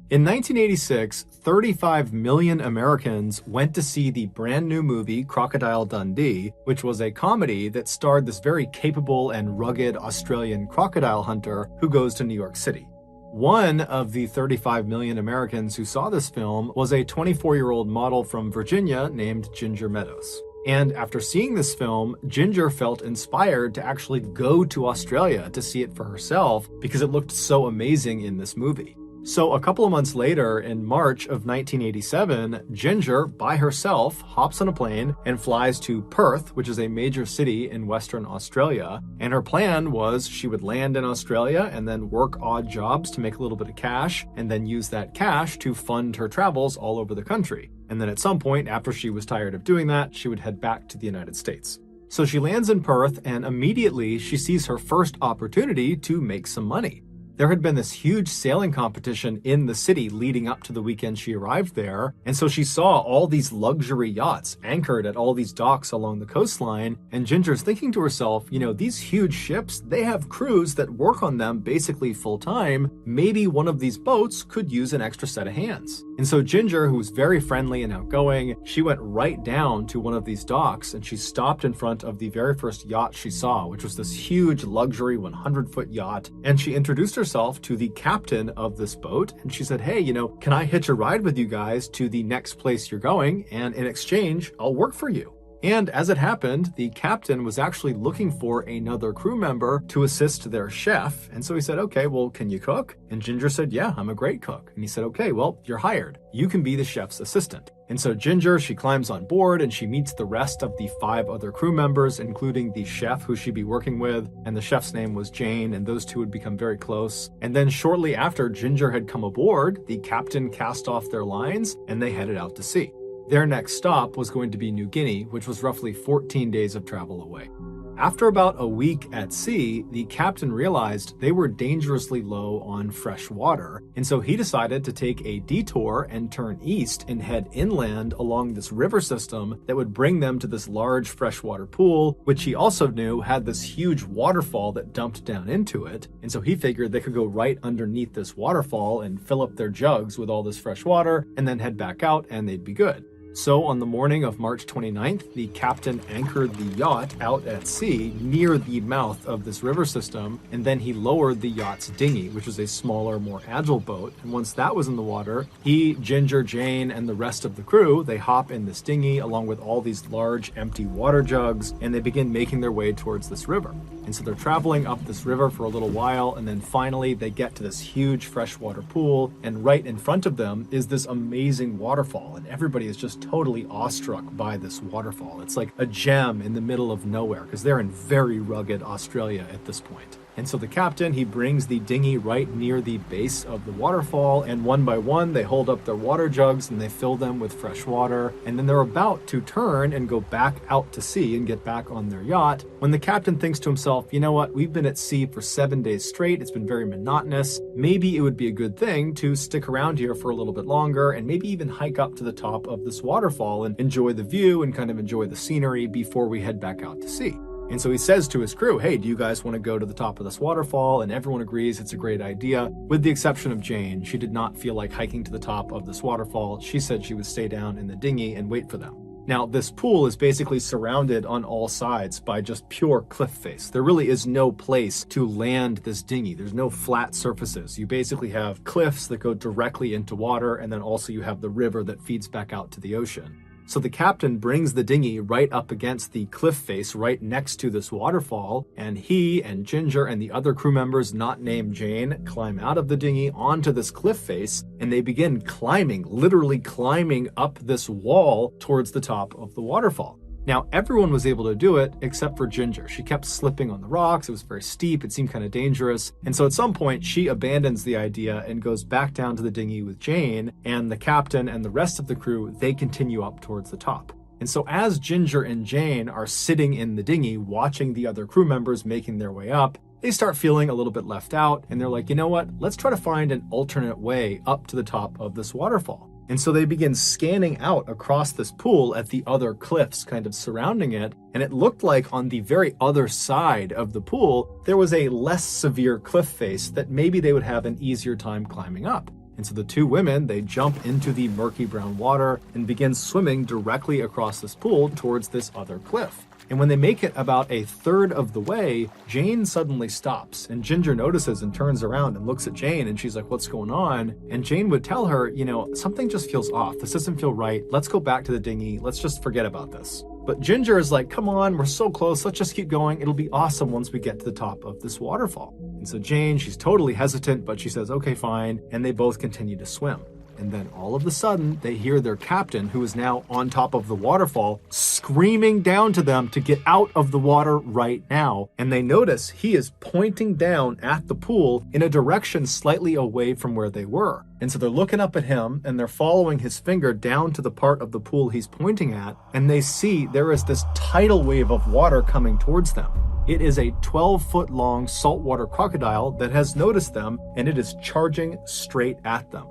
In 1986, 35 million Americans went to see the brand new movie Crocodile Dundee, which was a comedy that starred this very capable and rugged Australian crocodile hunter who goes to New York City. One of the 35 million Americans who saw this film was a 24-year-old model from Virginia named Ginger Meadows. And after seeing this film, Ginger felt inspired to actually go to Australia to see it for herself because it looked so amazing in this movie. So a couple of months later, in March of 1987, Ginger, by herself, hops on a plane and flies to Perth, which is a major city in Western Australia. And her plan was she would land in Australia and then work odd jobs to make a little bit of cash, and then use that cash to fund her travels all over the country. And then at some point, after she was tired of doing that, she would head back to the United States. So she lands in Perth, and immediately she sees her first opportunity to make some money. There had been this huge sailing competition in the city leading up to the weekend she arrived there, and so she saw all these luxury yachts anchored at all these docks along the coastline, and Ginger's thinking to herself, you know, these huge ships, they have crews that work on them basically full-time. Maybe one of these boats could use an extra set of hands. And so Ginger, who was very friendly and outgoing, she went right down to one of these docks, and she stopped in front of the very first yacht she saw, which was this huge luxury 100-foot yacht, and she introduced herself to the captain of this boat, and she said, "Hey, you know, can I hitch a ride with you guys to the next place you're going, and in exchange, I'll work for you." And as it happened, the captain was actually looking for another crew member to assist their chef. And so he said, "Okay, well, can you cook?" And Ginger said, "Yeah, I'm a great cook." And he said, "Okay, well, you're hired. You can be the chef's assistant." And so Ginger, she climbs on board and she meets the rest of the 5 other crew members, including the chef who she'd be working with. And the chef's name was Jane, and those two would become very close. And then shortly after Ginger had come aboard, the captain cast off their lines and they headed out to sea. Their next stop was going to be New Guinea, which was roughly 14 days of travel away. After about a week at sea, the captain realized they were dangerously low on fresh water, and so he decided to take a detour and turn east and head inland along this river system that would bring them to this large freshwater pool, which he also knew had this huge waterfall that dumped down into it. And so he figured they could go right underneath this waterfall and fill up their jugs with all this fresh water and then head back out and they'd be good. So on the morning of March 29th, the captain anchored the yacht out at sea near the mouth of this river system, and then he lowered the yacht's dinghy, which is a smaller, more agile boat. And once that was in the water, he, Ginger, Jane, and the rest of the crew, they hop in this dinghy along with all these large empty water jugs, and they begin making their way towards this river. And so they're traveling up this river for a little while, and then finally they get to this huge freshwater pool, and right in front of them is this amazing waterfall, and everybody is just totally awestruck by this waterfall. It's like a gem in the middle of nowhere because they're in very rugged Australia at this point. And so the captain, he brings the dinghy right near the base of the waterfall, and one by one they hold up their water jugs and they fill them with fresh water, and then they're about to turn and go back out to sea and get back on their yacht when the captain thinks to himself, you know what, we've been at sea for 7 days straight, it's been very monotonous, maybe it would be a good thing to stick around here for a little bit longer and maybe even hike up to the top of this waterfall and enjoy the view and kind of enjoy the scenery before we head back out to sea. And so he says to his crew, hey, do you guys want to go to the top of this waterfall? And everyone agrees it's a great idea, with the exception of Jane. She did not feel like hiking to the top of this waterfall. She said she would stay down in the dinghy and wait for them. Now, this pool is basically surrounded on all sides by just pure cliff face. There really is no place to land this dinghy. There's no flat surfaces. You basically have cliffs that go directly into water, and then also you have the river that feeds back out to the ocean. So the captain brings the dinghy right up against the cliff face right next to this waterfall, and he and Ginger and the other crew members not named Jane climb out of the dinghy onto this cliff face, and they begin climbing, literally climbing up this wall towards the top of the waterfall. Now, everyone was able to do it except for Ginger. She kept slipping on the rocks. It was very steep. It seemed kind of dangerous. And so at some point, she abandons the idea and goes back down to the dinghy with Jane, and the captain and the rest of the crew, they continue up towards the top. And so as Ginger and Jane are sitting in the dinghy watching the other crew members making their way up, they start feeling a little bit left out, and they're like, you know what? Let's try to find an alternate way up to the top of this waterfall. And so they begin scanning out across this pool at the other cliffs kind of surrounding it, and it looked like on the very other side of the pool, there was a less severe cliff face that maybe they would have an easier time climbing up. And so the two women, they jump into the murky brown water and begin swimming directly across this pool towards this other cliff. And when they make it about a third of the way, Jane suddenly stops, and Ginger notices and turns around and looks at Jane, and she's like, what's going on? And Jane would tell her, you know, something just feels off. This doesn't feel right. Let's go back to the dinghy. Let's just forget about this. But Ginger is like, come on, we're so close. Let's just keep going. It'll be awesome once we get to the top of this waterfall. And so Jane, she's totally hesitant, but she says, okay, fine. And they both continue to swim. And then all of a sudden, they hear their captain, who is now on top of the waterfall, screaming down to them to get out of the water right now. And they notice he is pointing down at the pool in a direction slightly away from where they were. And so they're looking up at him, and they're following his finger down to the part of the pool he's pointing at, and they see there is this tidal wave of water coming towards them. It is a 12-foot long saltwater crocodile that has noticed them, and it is charging straight at them.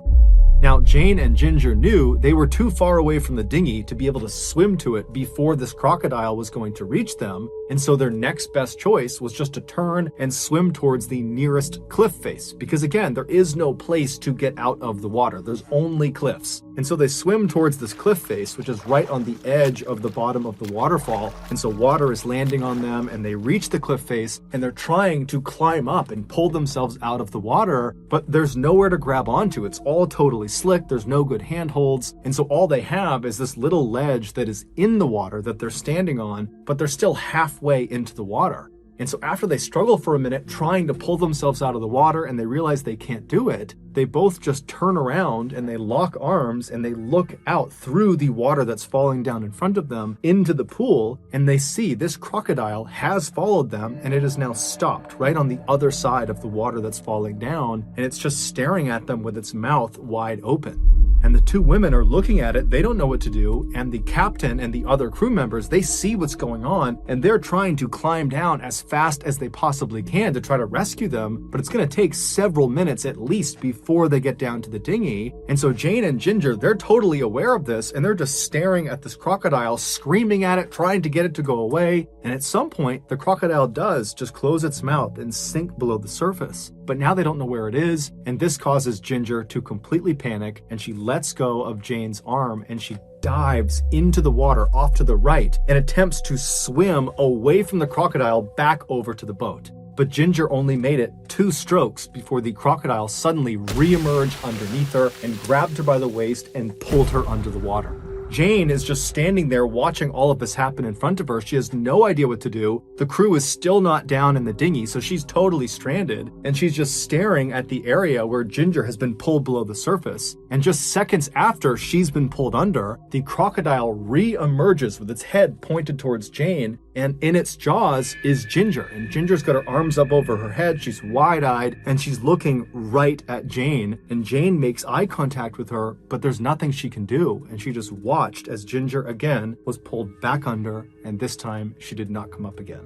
Now, Jane and Ginger knew they were too far away from the dinghy to be able to swim to it before this crocodile was going to reach them, and so their next best choice was just to turn and swim towards the nearest cliff face, because again, there is no place to get out of the water. There's only cliffs. And so they swim towards this cliff face, which is right on the edge of the bottom of the waterfall, and so water is landing on them, and they reach the cliff face, and they're trying to climb up and pull themselves out of the water, but there's nowhere to grab onto. It's all totally slick, there's no good handholds, and so all they have is this little ledge that is in the water that they're standing on, but they're still halfway into the water. And so after they struggle for a minute trying to pull themselves out of the water and they realize they can't do it, they both just turn around and they lock arms and they look out through the water that's falling down in front of them into the pool, and they see this crocodile has followed them and it is now stopped right on the other side of the water that's falling down, and it's just staring at them with its mouth wide open. And the two women are looking at it, they don't know what to do, and the captain and the other crew members, they see what's going on, and they're trying to climb down as fast as they possibly can to try to rescue them, but it's going to take several minutes at least before they get down to the dinghy. And so Jane and Ginger, they're totally aware of this, and they're just staring at this crocodile, screaming at it, trying to get it to go away. And at some point, the crocodile does just close its mouth and sink below the surface. But now they don't know where it is, and this causes Ginger to completely panic, and she lets go of Jane's arm and she dives into the water off to the right and attempts to swim away from the crocodile back over to the boat. But Ginger only made it 2 strokes before the crocodile suddenly re-emerged underneath her and grabbed her by the waist and pulled her under the water. Jane is just standing there watching all of this happen in front of her. She has no idea what to do. The crew is still not down in the dinghy, so she's totally stranded, and she's just staring at the area where Ginger has been pulled below the surface. And just seconds after she's been pulled under, the crocodile re-emerges with its head pointed towards Jane, and in its jaws is Ginger. And Ginger's got her arms up over her head, she's wide-eyed, and she's looking right at Jane. And Jane makes eye contact with her, but there's nothing she can do, and she just watched as Ginger again was pulled back under, and this time she did not come up again.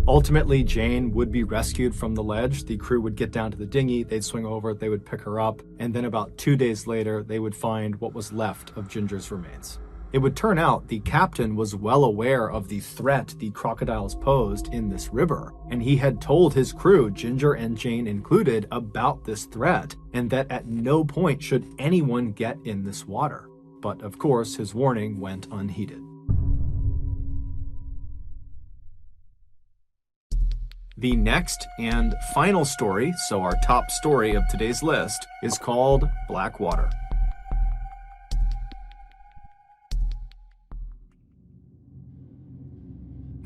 Ultimately, Jane would be rescued from the ledge. The crew would get down to the dinghy, they'd swing over, they would pick her up, and then about 2 days later, they would find what was left of Ginger's remains. It would turn out the captain was well aware of the threat the crocodiles posed in this river, and he had told his crew, Ginger and Jane included, about this threat, and that at no point should anyone get in this water. But of course, his warning went unheeded. The next and final story, so our top story of today's list, is called Blackwater.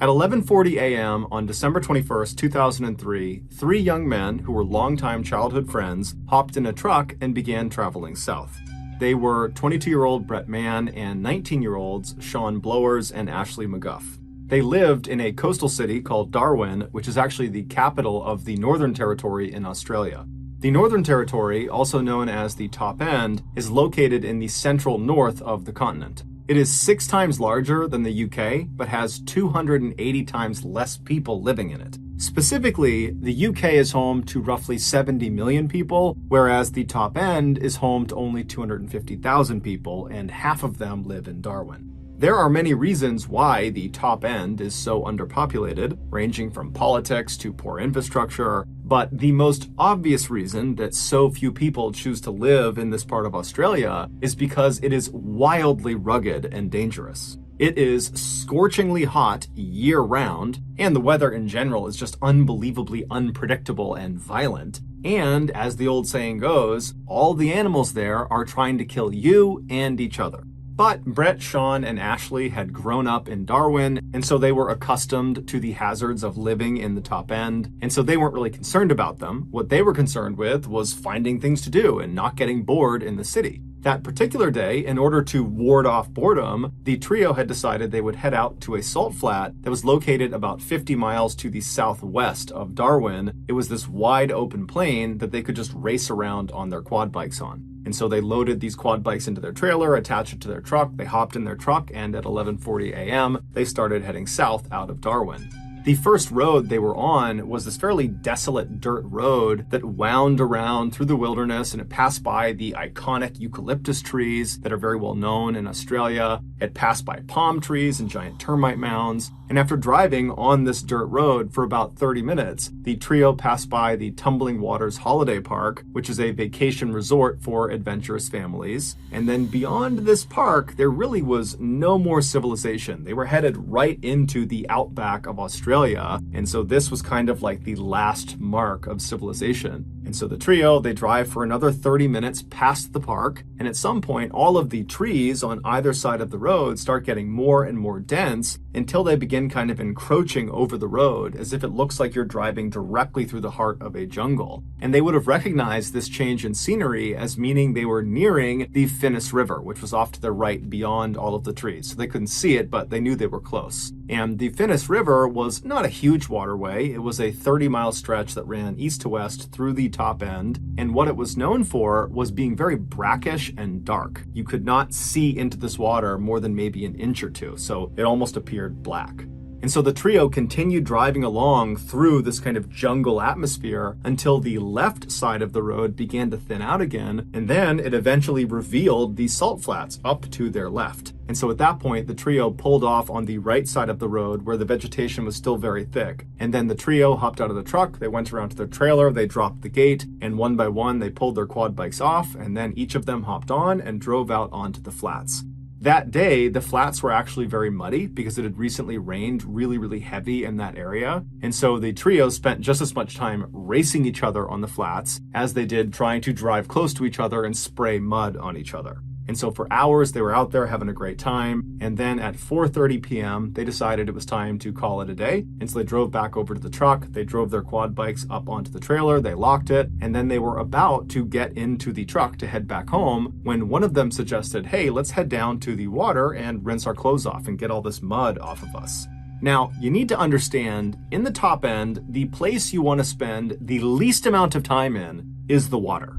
At 11:40 a.m. on December 21st, 2003, 3 young men who were longtime childhood friends hopped in a truck and began traveling south. They were 22-year-old Brett Mann and 19-year-olds Sean Blowers and Ashley McGuff. They lived in a coastal city called Darwin, which is actually the capital of the Northern Territory in Australia. The Northern Territory, also known as the Top End, is located in the central north of the continent. It is 6 times larger than the UK, but has 280 times less people living in it. Specifically, the UK is home to roughly 70 million people, whereas the Top End is home to only 250,000 people, and half of them live in Darwin. There are many reasons why the Top End is so underpopulated, ranging from politics to poor infrastructure, but the most obvious reason that so few people choose to live in this part of Australia is because it is wildly rugged and dangerous. It is scorchingly hot year-round, and the weather in general is just unbelievably unpredictable and violent. And as the old saying goes, all the animals there are trying to kill you and each other. But Brett, Sean, and Ashley had grown up in Darwin, and so they were accustomed to the hazards of living in the Top End, and so they weren't really concerned about them. What they were concerned with was finding things to do and not getting bored in the city. That particular day, in order to ward off boredom, the trio had decided they would head out to a salt flat that was located about 50 miles to the southwest of Darwin. It was this wide open plain that they could just race around on their quad bikes on. And so they loaded these quad bikes into their trailer, attached it to their truck, they hopped in their truck, and at 11:40 a.m., they started heading south out of Darwin. The first road they were on was this fairly desolate dirt road that wound around through the wilderness, and it passed by the iconic eucalyptus trees that are very well known in Australia. It passed by palm trees and giant termite mounds. And after driving on this dirt road for about 30 minutes, the trio passed by the Tumbling Waters Holiday Park, which is a vacation resort for adventurous families. And then beyond this park, there really was no more civilization. They were headed right into the outback of Australia. And so this was kind of like the last mark of civilization. And so the trio, they drive for another 30 minutes past the park. And at some point, all of the trees on either side of the road start getting more and more dense. until they begin kind of encroaching over the road as if it looks like you're driving directly through the heart of a jungle. And they would have recognized this change in scenery as meaning they were nearing the Finnis River, which was off to their right beyond all of the trees. So they couldn't see it, but they knew they were close. And the Finnis River was not a huge waterway. It was a 30-mile stretch that ran east to west through the top end. And what it was known for was being very brackish and dark. You could not see into this water more than maybe an inch or two, so it almost appeared black. And so the trio continued driving along through this kind of jungle atmosphere until the left side of the road began to thin out again, and then it eventually revealed the salt flats up to their left. And so at that point, the trio pulled off on the right side of the road where the vegetation was still very thick. And then the trio hopped out of the truck, they went around to their trailer, they dropped the gate, and one by one they pulled their quad bikes off, and then each of them hopped on and drove out onto the flats. That day, the flats were actually very muddy because it had recently rained really heavy in that area. And so the trio spent just as much time racing each other on the flats as they did trying to drive close to each other and spray mud on each other. And so for hours, they were out there having a great time. And then at 4:30 p.m., they decided it was time to call it a day. And so they drove back over to the truck. They drove their quad bikes up onto the trailer. They locked it. And then they were about to get into the truck to head back home when one of them suggested, hey, let's head down to the water and rinse our clothes off and get all this mud off of us. Now, you need to understand, in the top end, the place you want to spend the least amount of time in is the water.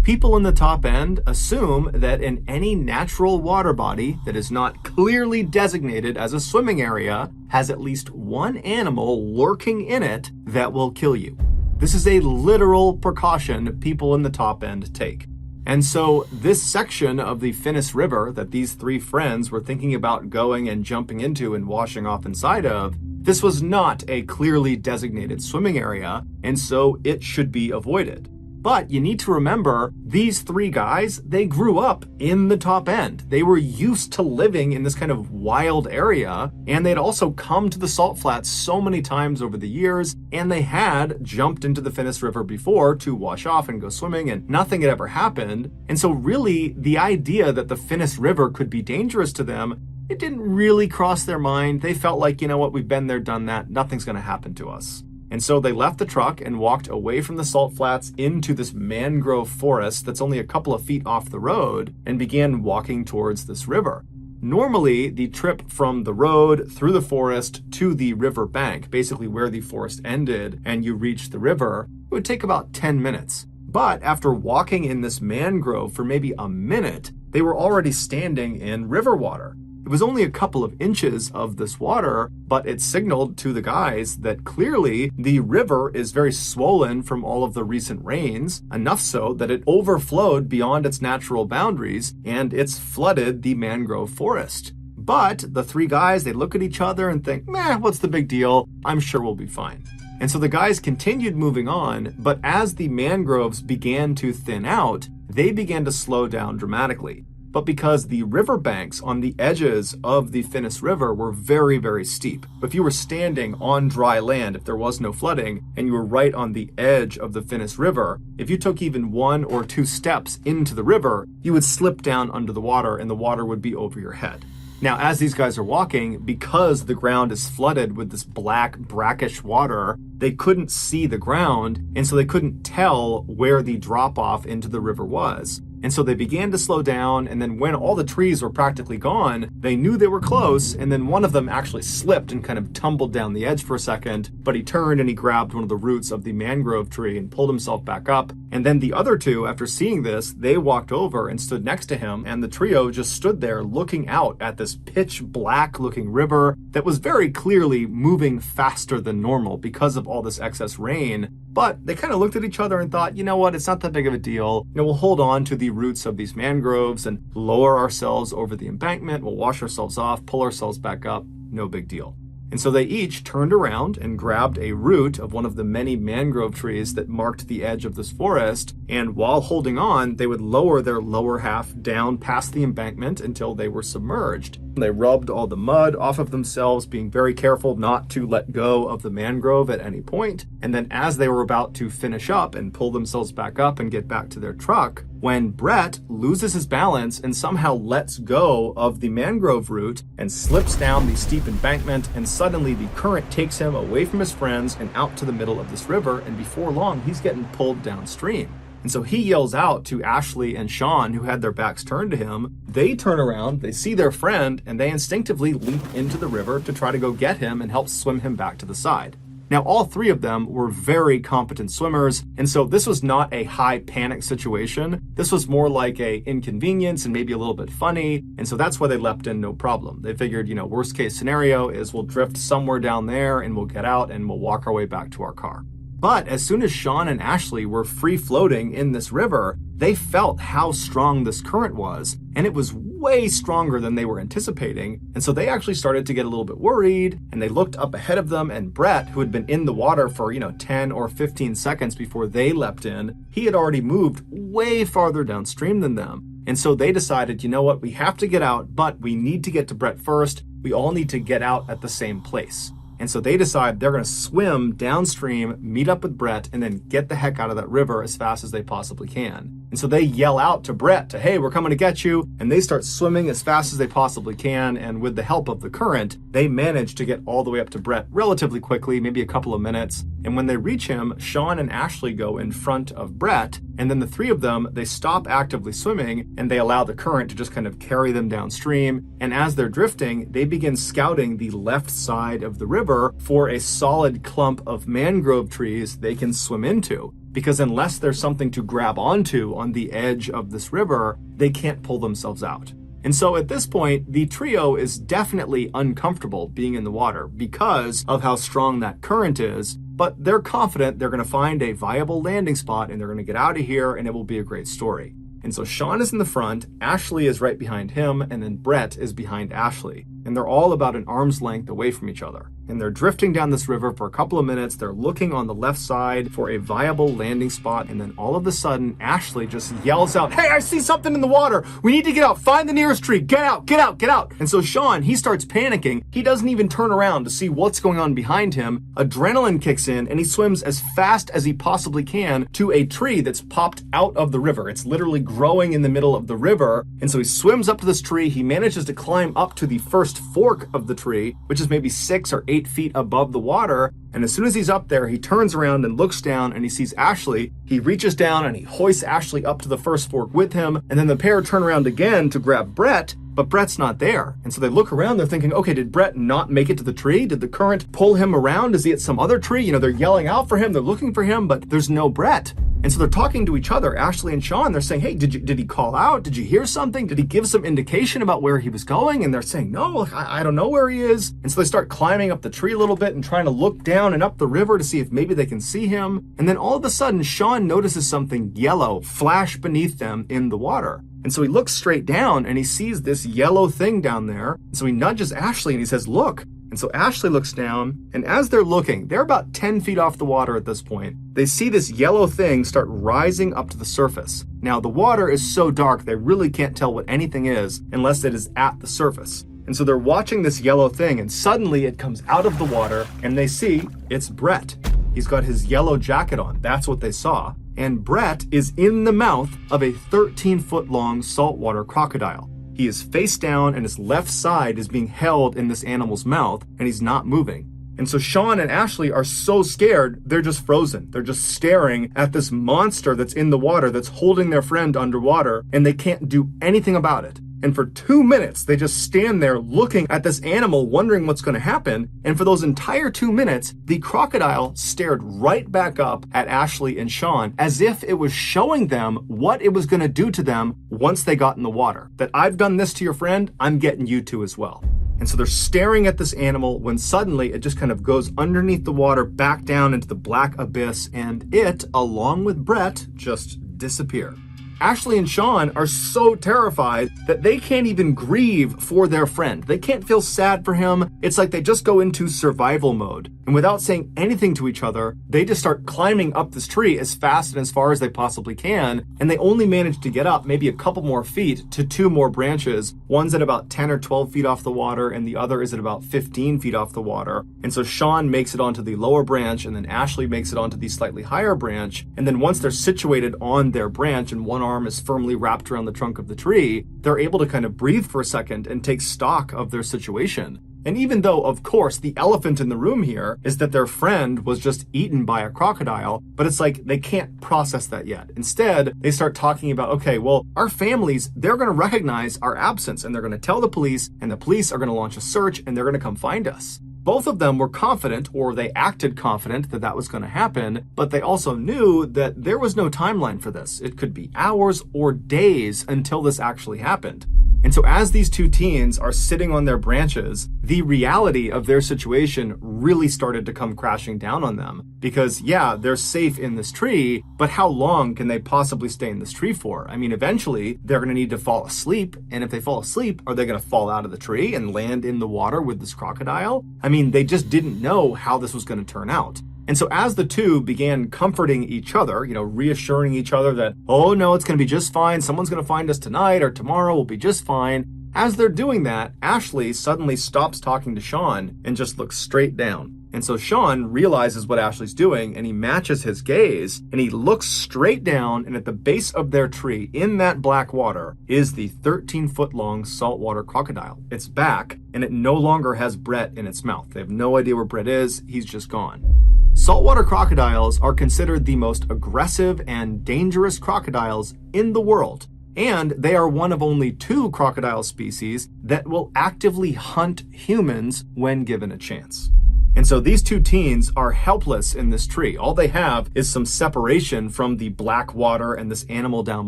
People in the top end assume that in any natural water body that is not clearly designated as a swimming area has at least one animal lurking in it that will kill you. This is a literal precaution people in the top end take. And so this section of the Finnis River that these three friends were thinking about going and jumping into and washing off inside of, this was not a clearly designated swimming area, and so it should be avoided. But you need to remember, these three guys, they grew up in the top end. They were used to living in this kind of wild area, and they'd also come to the salt flats so many times over the years, and they had jumped into the Finnis River before to wash off and go swimming, and nothing had ever happened. And so really, the idea that the Finnis River could be dangerous to them, it didn't really cross their mind. They felt like, you know what, we've been there, done that, nothing's gonna happen to us. And so they left the truck and walked away from the salt flats into this mangrove forest that's only a couple of feet off the road and began walking towards this river. Normally, the trip from the road through the forest to the river bank, basically where the forest ended and you reach the river, it would take about 10 minutes. But after walking in this mangrove for maybe a minute, they were already standing in river water. It was only a couple of inches of this water, but it signaled to the guys that clearly the river is very swollen from all of the recent rains, enough so that it overflowed beyond its natural boundaries and it's flooded the mangrove forest. But the three guys, they look at each other and think, meh, what's the big deal? I'm sure we'll be fine. And so the guys continued moving on, but as the mangroves began to thin out, they began to slow down dramatically. But because the riverbanks on the edges of the Finnis River were very steep. If you were standing on dry land, if there was no flooding, and you were right on the edge of the Finnis River, if you took even 1 or 2 steps into the river, you would slip down under the water and the water would be over your head. Now, as these guys are walking, because the ground is flooded with this black, brackish water, they couldn't see the ground, and so they couldn't tell where the drop-off into the river was. And so they began to slow down, and then when all the trees were practically gone, they knew they were close, and then one of them actually slipped and kind of tumbled down the edge for a second, but he turned and he grabbed one of the roots of the mangrove tree and pulled himself back up. And then the other two, after seeing this, they walked over and stood next to him, and the trio just stood there looking out at this pitch black looking river that was very clearly moving faster than normal because of all this excess rain. But they kind of looked at each other and thought, you know what, it's not that big of a deal. We'll hold on to the roots of these mangroves and lower ourselves over the embankment. We'll wash ourselves off, pull ourselves back up. No big deal. And so they each turned around and grabbed a root of one of the many mangrove trees that marked the edge of this forest. And while holding on, they would lower their lower half down past the embankment until they were submerged. They rubbed all the mud off of themselves, being very careful not to let go of the mangrove at any point. And then as they were about to finish up and pull themselves back up and get back to their truck, when Brett loses his balance and somehow lets go of the mangrove root and slips down the steep embankment, and suddenly the current takes him away from his friends and out to the middle of this river, and before long he's getting pulled downstream. And so he yells out to Ashley and Sean, who had their backs turned to him. They turn around, they see their friend, and they instinctively leap into the river to try to go get him and help swim him back to the side. Now, all three of them were very competent swimmers, and so this was not a high panic situation. This was more like a inconvenience and maybe a little bit funny, and so that's why they leapt in no problem. They figured, worst case scenario is we'll drift somewhere down there and we'll get out and we'll walk our way back to our car. But as soon as Sean and Ashley were free floating in this river, they felt how strong this current was, and it was way stronger than they were anticipating. And so they actually started to get a little bit worried, and they looked up ahead of them, and Brett, who had been in the water for, 10 or 15 seconds before they leapt in, he had already moved way farther downstream than them. And so they decided, what, we have to get out, but we need to get to Brett first. We all need to get out at the same place. And so they decide they're going to swim downstream, meet up with Brett, and then get the heck out of that river as fast as they possibly can. And so they yell out to Brett hey, we're coming to get you. And they start swimming as fast as they possibly can. And with the help of the current, they manage to get all the way up to Brett relatively quickly, maybe a couple of minutes. And when they reach him, Sean and Ashley go in front of Brett. And then the three of them, they stop actively swimming and they allow the current to just kind of carry them downstream. And as they're drifting, they begin scouting the left side of the river for a solid clump of mangrove trees they can swim into. Because unless there's something to grab onto on the edge of this river, they can't pull themselves out. And so at this point, the trio is definitely uncomfortable being in the water because of how strong that current is, but they're confident they're going to find a viable landing spot and they're going to get out of here and it will be a great story. And so Sean is in the front, Ashley is right behind him, and then Brett is behind Ashley. And they're all about an arm's length away from each other. And they're drifting down this river for a couple of minutes. They're looking on the left side for a viable landing spot. And then all of a sudden, Ashley just yells out, hey, I see something in the water. We need to get out. Find the nearest tree. Get out, get out, get out. And so Sean, he starts panicking. He doesn't even turn around to see what's going on behind him. Adrenaline kicks in and he swims as fast as he possibly can to a tree that's popped out of the river. It's literally growing in the middle of the river. And so he swims up to this tree. He manages to climb up to the first fork of the tree, which is maybe 6 or 8 feet above the water. And as soon as he's up there, he turns around and looks down and he sees Ashley. He reaches down and he hoists Ashley up to the first fork with him. And then the pair turn around again to grab Brett, but Brett's not there. And so they look around, they're thinking, okay, did Brett not make it to the tree? Did the current pull him around? Is he at some other tree? They're yelling out for him, they're looking for him, but there's no Brett. And so they're talking to each other, Ashley and Sean. They're saying, hey, did he call out? Did you hear something? Did he give some indication about where he was going? And they're saying, no, I don't know where he is. And so they start climbing up the tree a little bit and trying to look down and up the river to see if maybe they can see him. And then all of a sudden, Sean notices something yellow flash beneath them in the water. And so he looks straight down and he sees this yellow thing down there. And so he nudges Ashley and he says, look. And so Ashley looks down, and as they're looking, they're about 10 feet off the water at this point. They see this yellow thing start rising up to the surface. Now, the water is so dark, they really can't tell what anything is unless it is at the surface. And so they're watching this yellow thing, and suddenly it comes out of the water, and they see it's Brett. He's got his yellow jacket on. That's what they saw. And Brett is in the mouth of a 13-foot-long saltwater crocodile. He is face down and his left side is being held in this animal's mouth and he's not moving. And so Sean and Ashley are so scared, they're just frozen. They're just staring at this monster that's in the water that's holding their friend underwater and they can't do anything about it. And for 2 minutes, they just stand there looking at this animal, wondering what's going to happen. And for those entire 2 minutes, the crocodile stared right back up at Ashley and Sean as if it was showing them what it was going to do to them once they got in the water. That I've done this to your friend, I'm getting you to as well. And so they're staring at this animal when suddenly it just kind of goes underneath the water back down into the black abyss, and it, along with Brett, just disappear. Ashley and Sean are so terrified that they can't even grieve for their friend. They can't feel sad for him. It's like they just go into survival mode. And without saying anything to each other, they just start climbing up this tree as fast and as far as they possibly can. And they only manage to get up maybe a couple more feet to 2 more branches. One's at about 10 or 12 feet off the water, and the other is at about 15 feet off the water. And so Sean makes it onto the lower branch, and then Ashley makes it onto the slightly higher branch. And then once they're situated on their branch and one arm is firmly wrapped around the trunk of the tree, they're able to kind of breathe for a second and take stock of their situation. And even though, of course, the elephant in the room here is that their friend was just eaten by a crocodile, but it's like they can't process that yet. Instead, they start talking about, okay, well, our families, they're going to recognize our absence and they're going to tell the police, and the police are going to launch a search and they're going to come find us. Both of them were confident, or they acted confident, that that was going to happen, but they also knew that there was no timeline for this. It could be hours or days until this actually happened. And so as these two teens are sitting on their branches, the reality of their situation really started to come crashing down on them. Because yeah, they're safe in this tree, but how long can they possibly stay in this tree for? I mean, eventually they're going to need to fall asleep. And if they fall asleep, are they going to fall out of the tree and land in the water with this crocodile? I mean, they just didn't know how this was going to turn out. And so as the two began comforting each other, reassuring each other that, oh no, it's going to be just fine. Someone's going to find us tonight or tomorrow. We'll be just fine. As they're doing that, Ashley suddenly stops talking to Sean and just looks straight down. And so Sean realizes what Ashley's doing, and he matches his gaze and he looks straight down, and at the base of their tree in that black water is the 13-foot long saltwater crocodile. It's back, and it no longer has Brett in its mouth. They have no idea where Brett is. He's just gone. Saltwater crocodiles are considered the most aggressive and dangerous crocodiles in the world, and they are one of only 2 crocodile species that will actively hunt humans when given a chance. And so these two teens are helpless in this tree. All they have is some separation from the black water and this animal down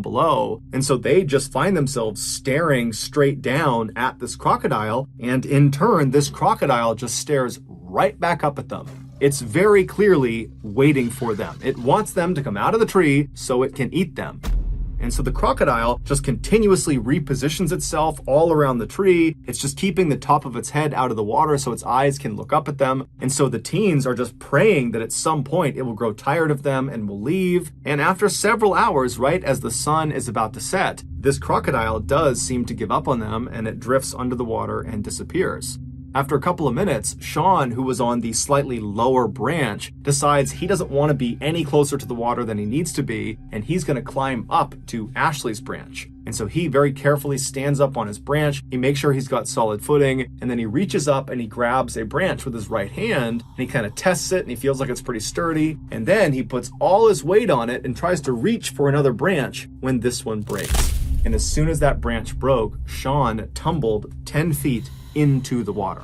below. And so they just find themselves staring straight down at this crocodile. And in turn, this crocodile just stares right back up at them. It's very clearly waiting for them. It wants them to come out of the tree so it can eat them. And so the crocodile just continuously repositions itself all around the tree. It's just keeping the top of its head out of the water so its eyes can look up at them. And so the teens are just praying that at some point it will grow tired of them and will leave. And after several hours, right as the sun is about to set, this crocodile does seem to give up on them, and it drifts under the water and disappears. After a couple of minutes, Sean, who was on the slightly lower branch, decides he doesn't want to be any closer to the water than he needs to be, and he's going to climb up to Ashley's branch. And so he very carefully stands up on his branch. He makes sure he's got solid footing, and then he reaches up and he grabs a branch with his right hand, and he kind of tests it, and he feels like it's pretty sturdy. And then he puts all his weight on it and tries to reach for another branch when this one breaks. And as soon as that branch broke, Sean tumbled 10 feet into the water.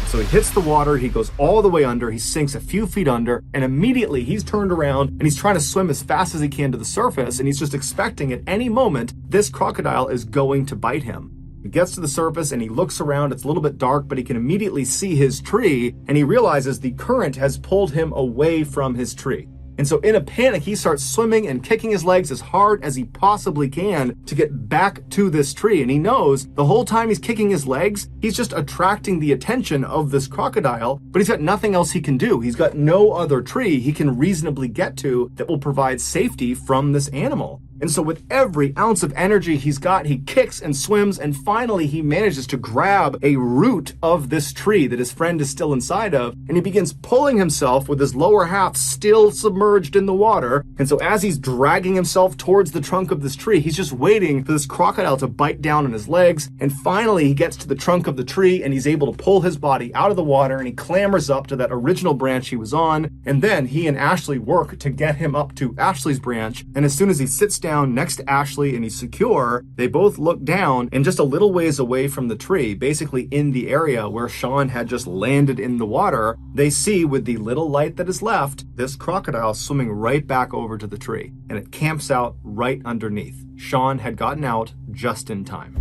So he hits the water, he goes all the way under, he sinks a few feet under, and immediately he's turned around and he's trying to swim as fast as he can to the surface, and he's just expecting at any moment this crocodile is going to bite him. He gets to the surface and he looks around. It's a little bit dark, but he can immediately see his tree, and he realizes the current has pulled him away from his tree. And so in a panic, he starts swimming and kicking his legs as hard as he possibly can to get back to this tree. And he knows the whole time he's kicking his legs, he's just attracting the attention of this crocodile, but he's got nothing else he can do. He's got no other tree he can reasonably get to that will provide safety from this animal. And so with every ounce of energy he's got, he kicks and swims, and finally he manages to grab a root of this tree that his friend is still inside of, and he begins pulling himself with his lower half still submerged in the water. And so as he's dragging himself towards the trunk of this tree, he's just waiting for this crocodile to bite down on his legs. And finally he gets to the trunk of the tree and he's able to pull his body out of the water, and he clambers up to that original branch he was on. And then he and Ashley work to get him up to Ashley's branch. And as soon as he sits down next to Ashley and he's secure, they both look down, and just a little ways away from the tree, basically in the area where Sean had just landed in the water, they see with the little light that is left, this crocodile swimming right back over to the tree, and it camps out right underneath. Sean had gotten out just in time.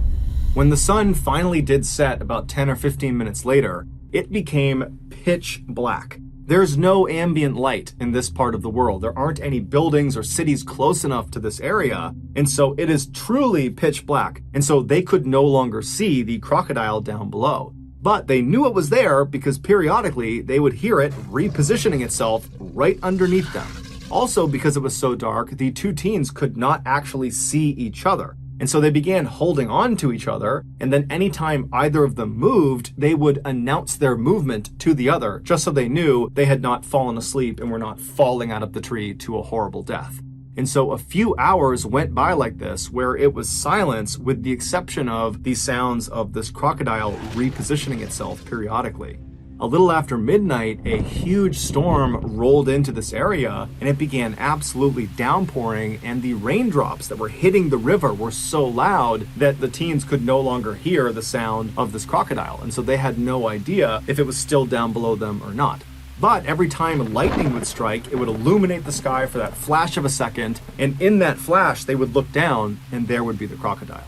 When the sun finally did set about 10 or 15 minutes later, it became pitch black. There's no ambient light in this part of the world. There aren't any buildings or cities close enough to this area, and so it is truly pitch black, and so they could no longer see the crocodile down below. But they knew it was there because periodically they would hear it repositioning itself right underneath them. Also, because it was so dark, the two teens could not actually see each other. And so they began holding on to each other, and then anytime either of them moved, they would announce their movement to the other, just so they knew they had not fallen asleep and were not falling out of the tree to a horrible death. And so a few hours went by like this, where it was silence with the exception of the sounds of this crocodile repositioning itself periodically. A little after midnight, a huge storm rolled into this area, and it began absolutely downpouring, and the raindrops that were hitting the river were so loud that the teens could no longer hear the sound of this crocodile, and so they had no idea if it was still down below them or not. But every time lightning would strike, it would illuminate the sky for that flash of a second, and in that flash, they would look down, and there would be the crocodile.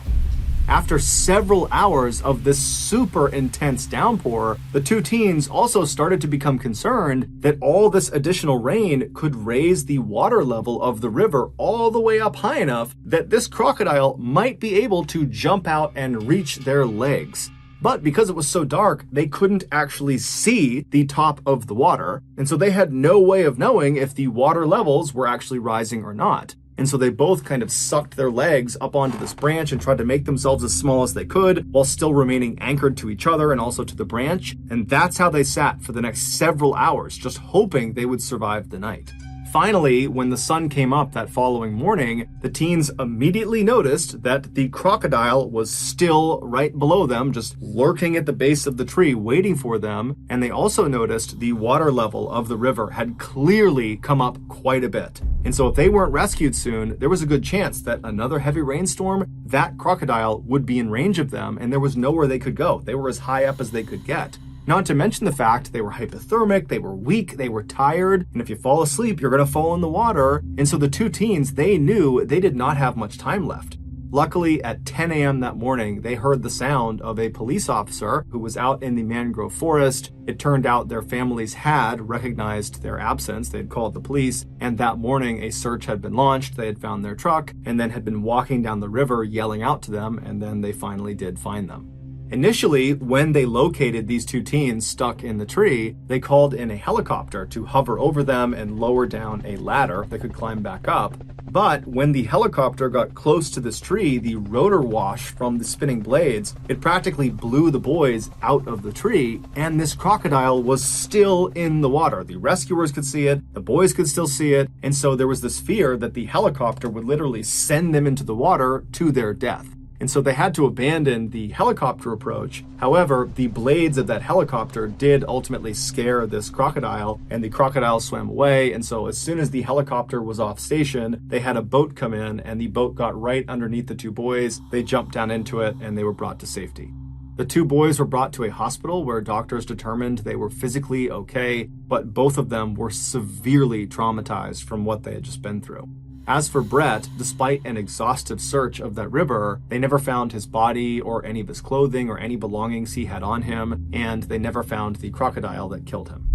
After several hours of this super intense downpour, the two teens also started to become concerned that all this additional rain could raise the water level of the river all the way up high enough that this crocodile might be able to jump out and reach their legs. But because it was so dark, they couldn't actually see the top of the water, and so they had no way of knowing if the water levels were actually rising or not. And so they both kind of sucked their legs up onto this branch and tried to make themselves as small as they could while still remaining anchored to each other and also to the branch. And that's how they sat for the next several hours, just hoping they would survive the night. Finally, when the sun came up that following morning, the teens immediately noticed that the crocodile was still right below them, just lurking at the base of the tree, waiting for them. And they also noticed the water level of the river had clearly come up quite a bit. And so if they weren't rescued soon, there was a good chance that another heavy rainstorm, that crocodile would be in range of them, and there was nowhere they could go. They were as high up as they could get. Not to mention the fact they were hypothermic, they were weak, they were tired, and if you fall asleep, you're gonna fall in the water. And so the two teens, they knew they did not have much time left. Luckily, at 10 a.m. that morning, they heard the sound of a police officer who was out in the mangrove forest. It turned out their families had recognized their absence. They had called the police, and that morning a search had been launched. They had found their truck and then had been walking down the river yelling out to them, and then they finally did find them. Initially, when they located these two teens stuck in the tree, they called in a helicopter to hover over them and lower down a ladder that could climb back up. But when the helicopter got close to this tree, the rotor wash from the spinning blades, it practically blew the boys out of the tree, and this crocodile was still in the water. The rescuers could see it, the boys could still see it, and so there was this fear that the helicopter would literally send them into the water to their death. And so they had to abandon the helicopter approach. However, the blades of that helicopter did ultimately scare this crocodile, and the crocodile swam away. And so as soon as the helicopter was off station, they had a boat come in, and the boat got right underneath the two boys. They jumped down into it, and they were brought to safety. The two boys were brought to a hospital where doctors determined they were physically okay, but both of them were severely traumatized from what they had just been through. As for Brett, despite an exhaustive search of that river, they never found his body or any of his clothing or any belongings he had on him, and they never found the crocodile that killed him.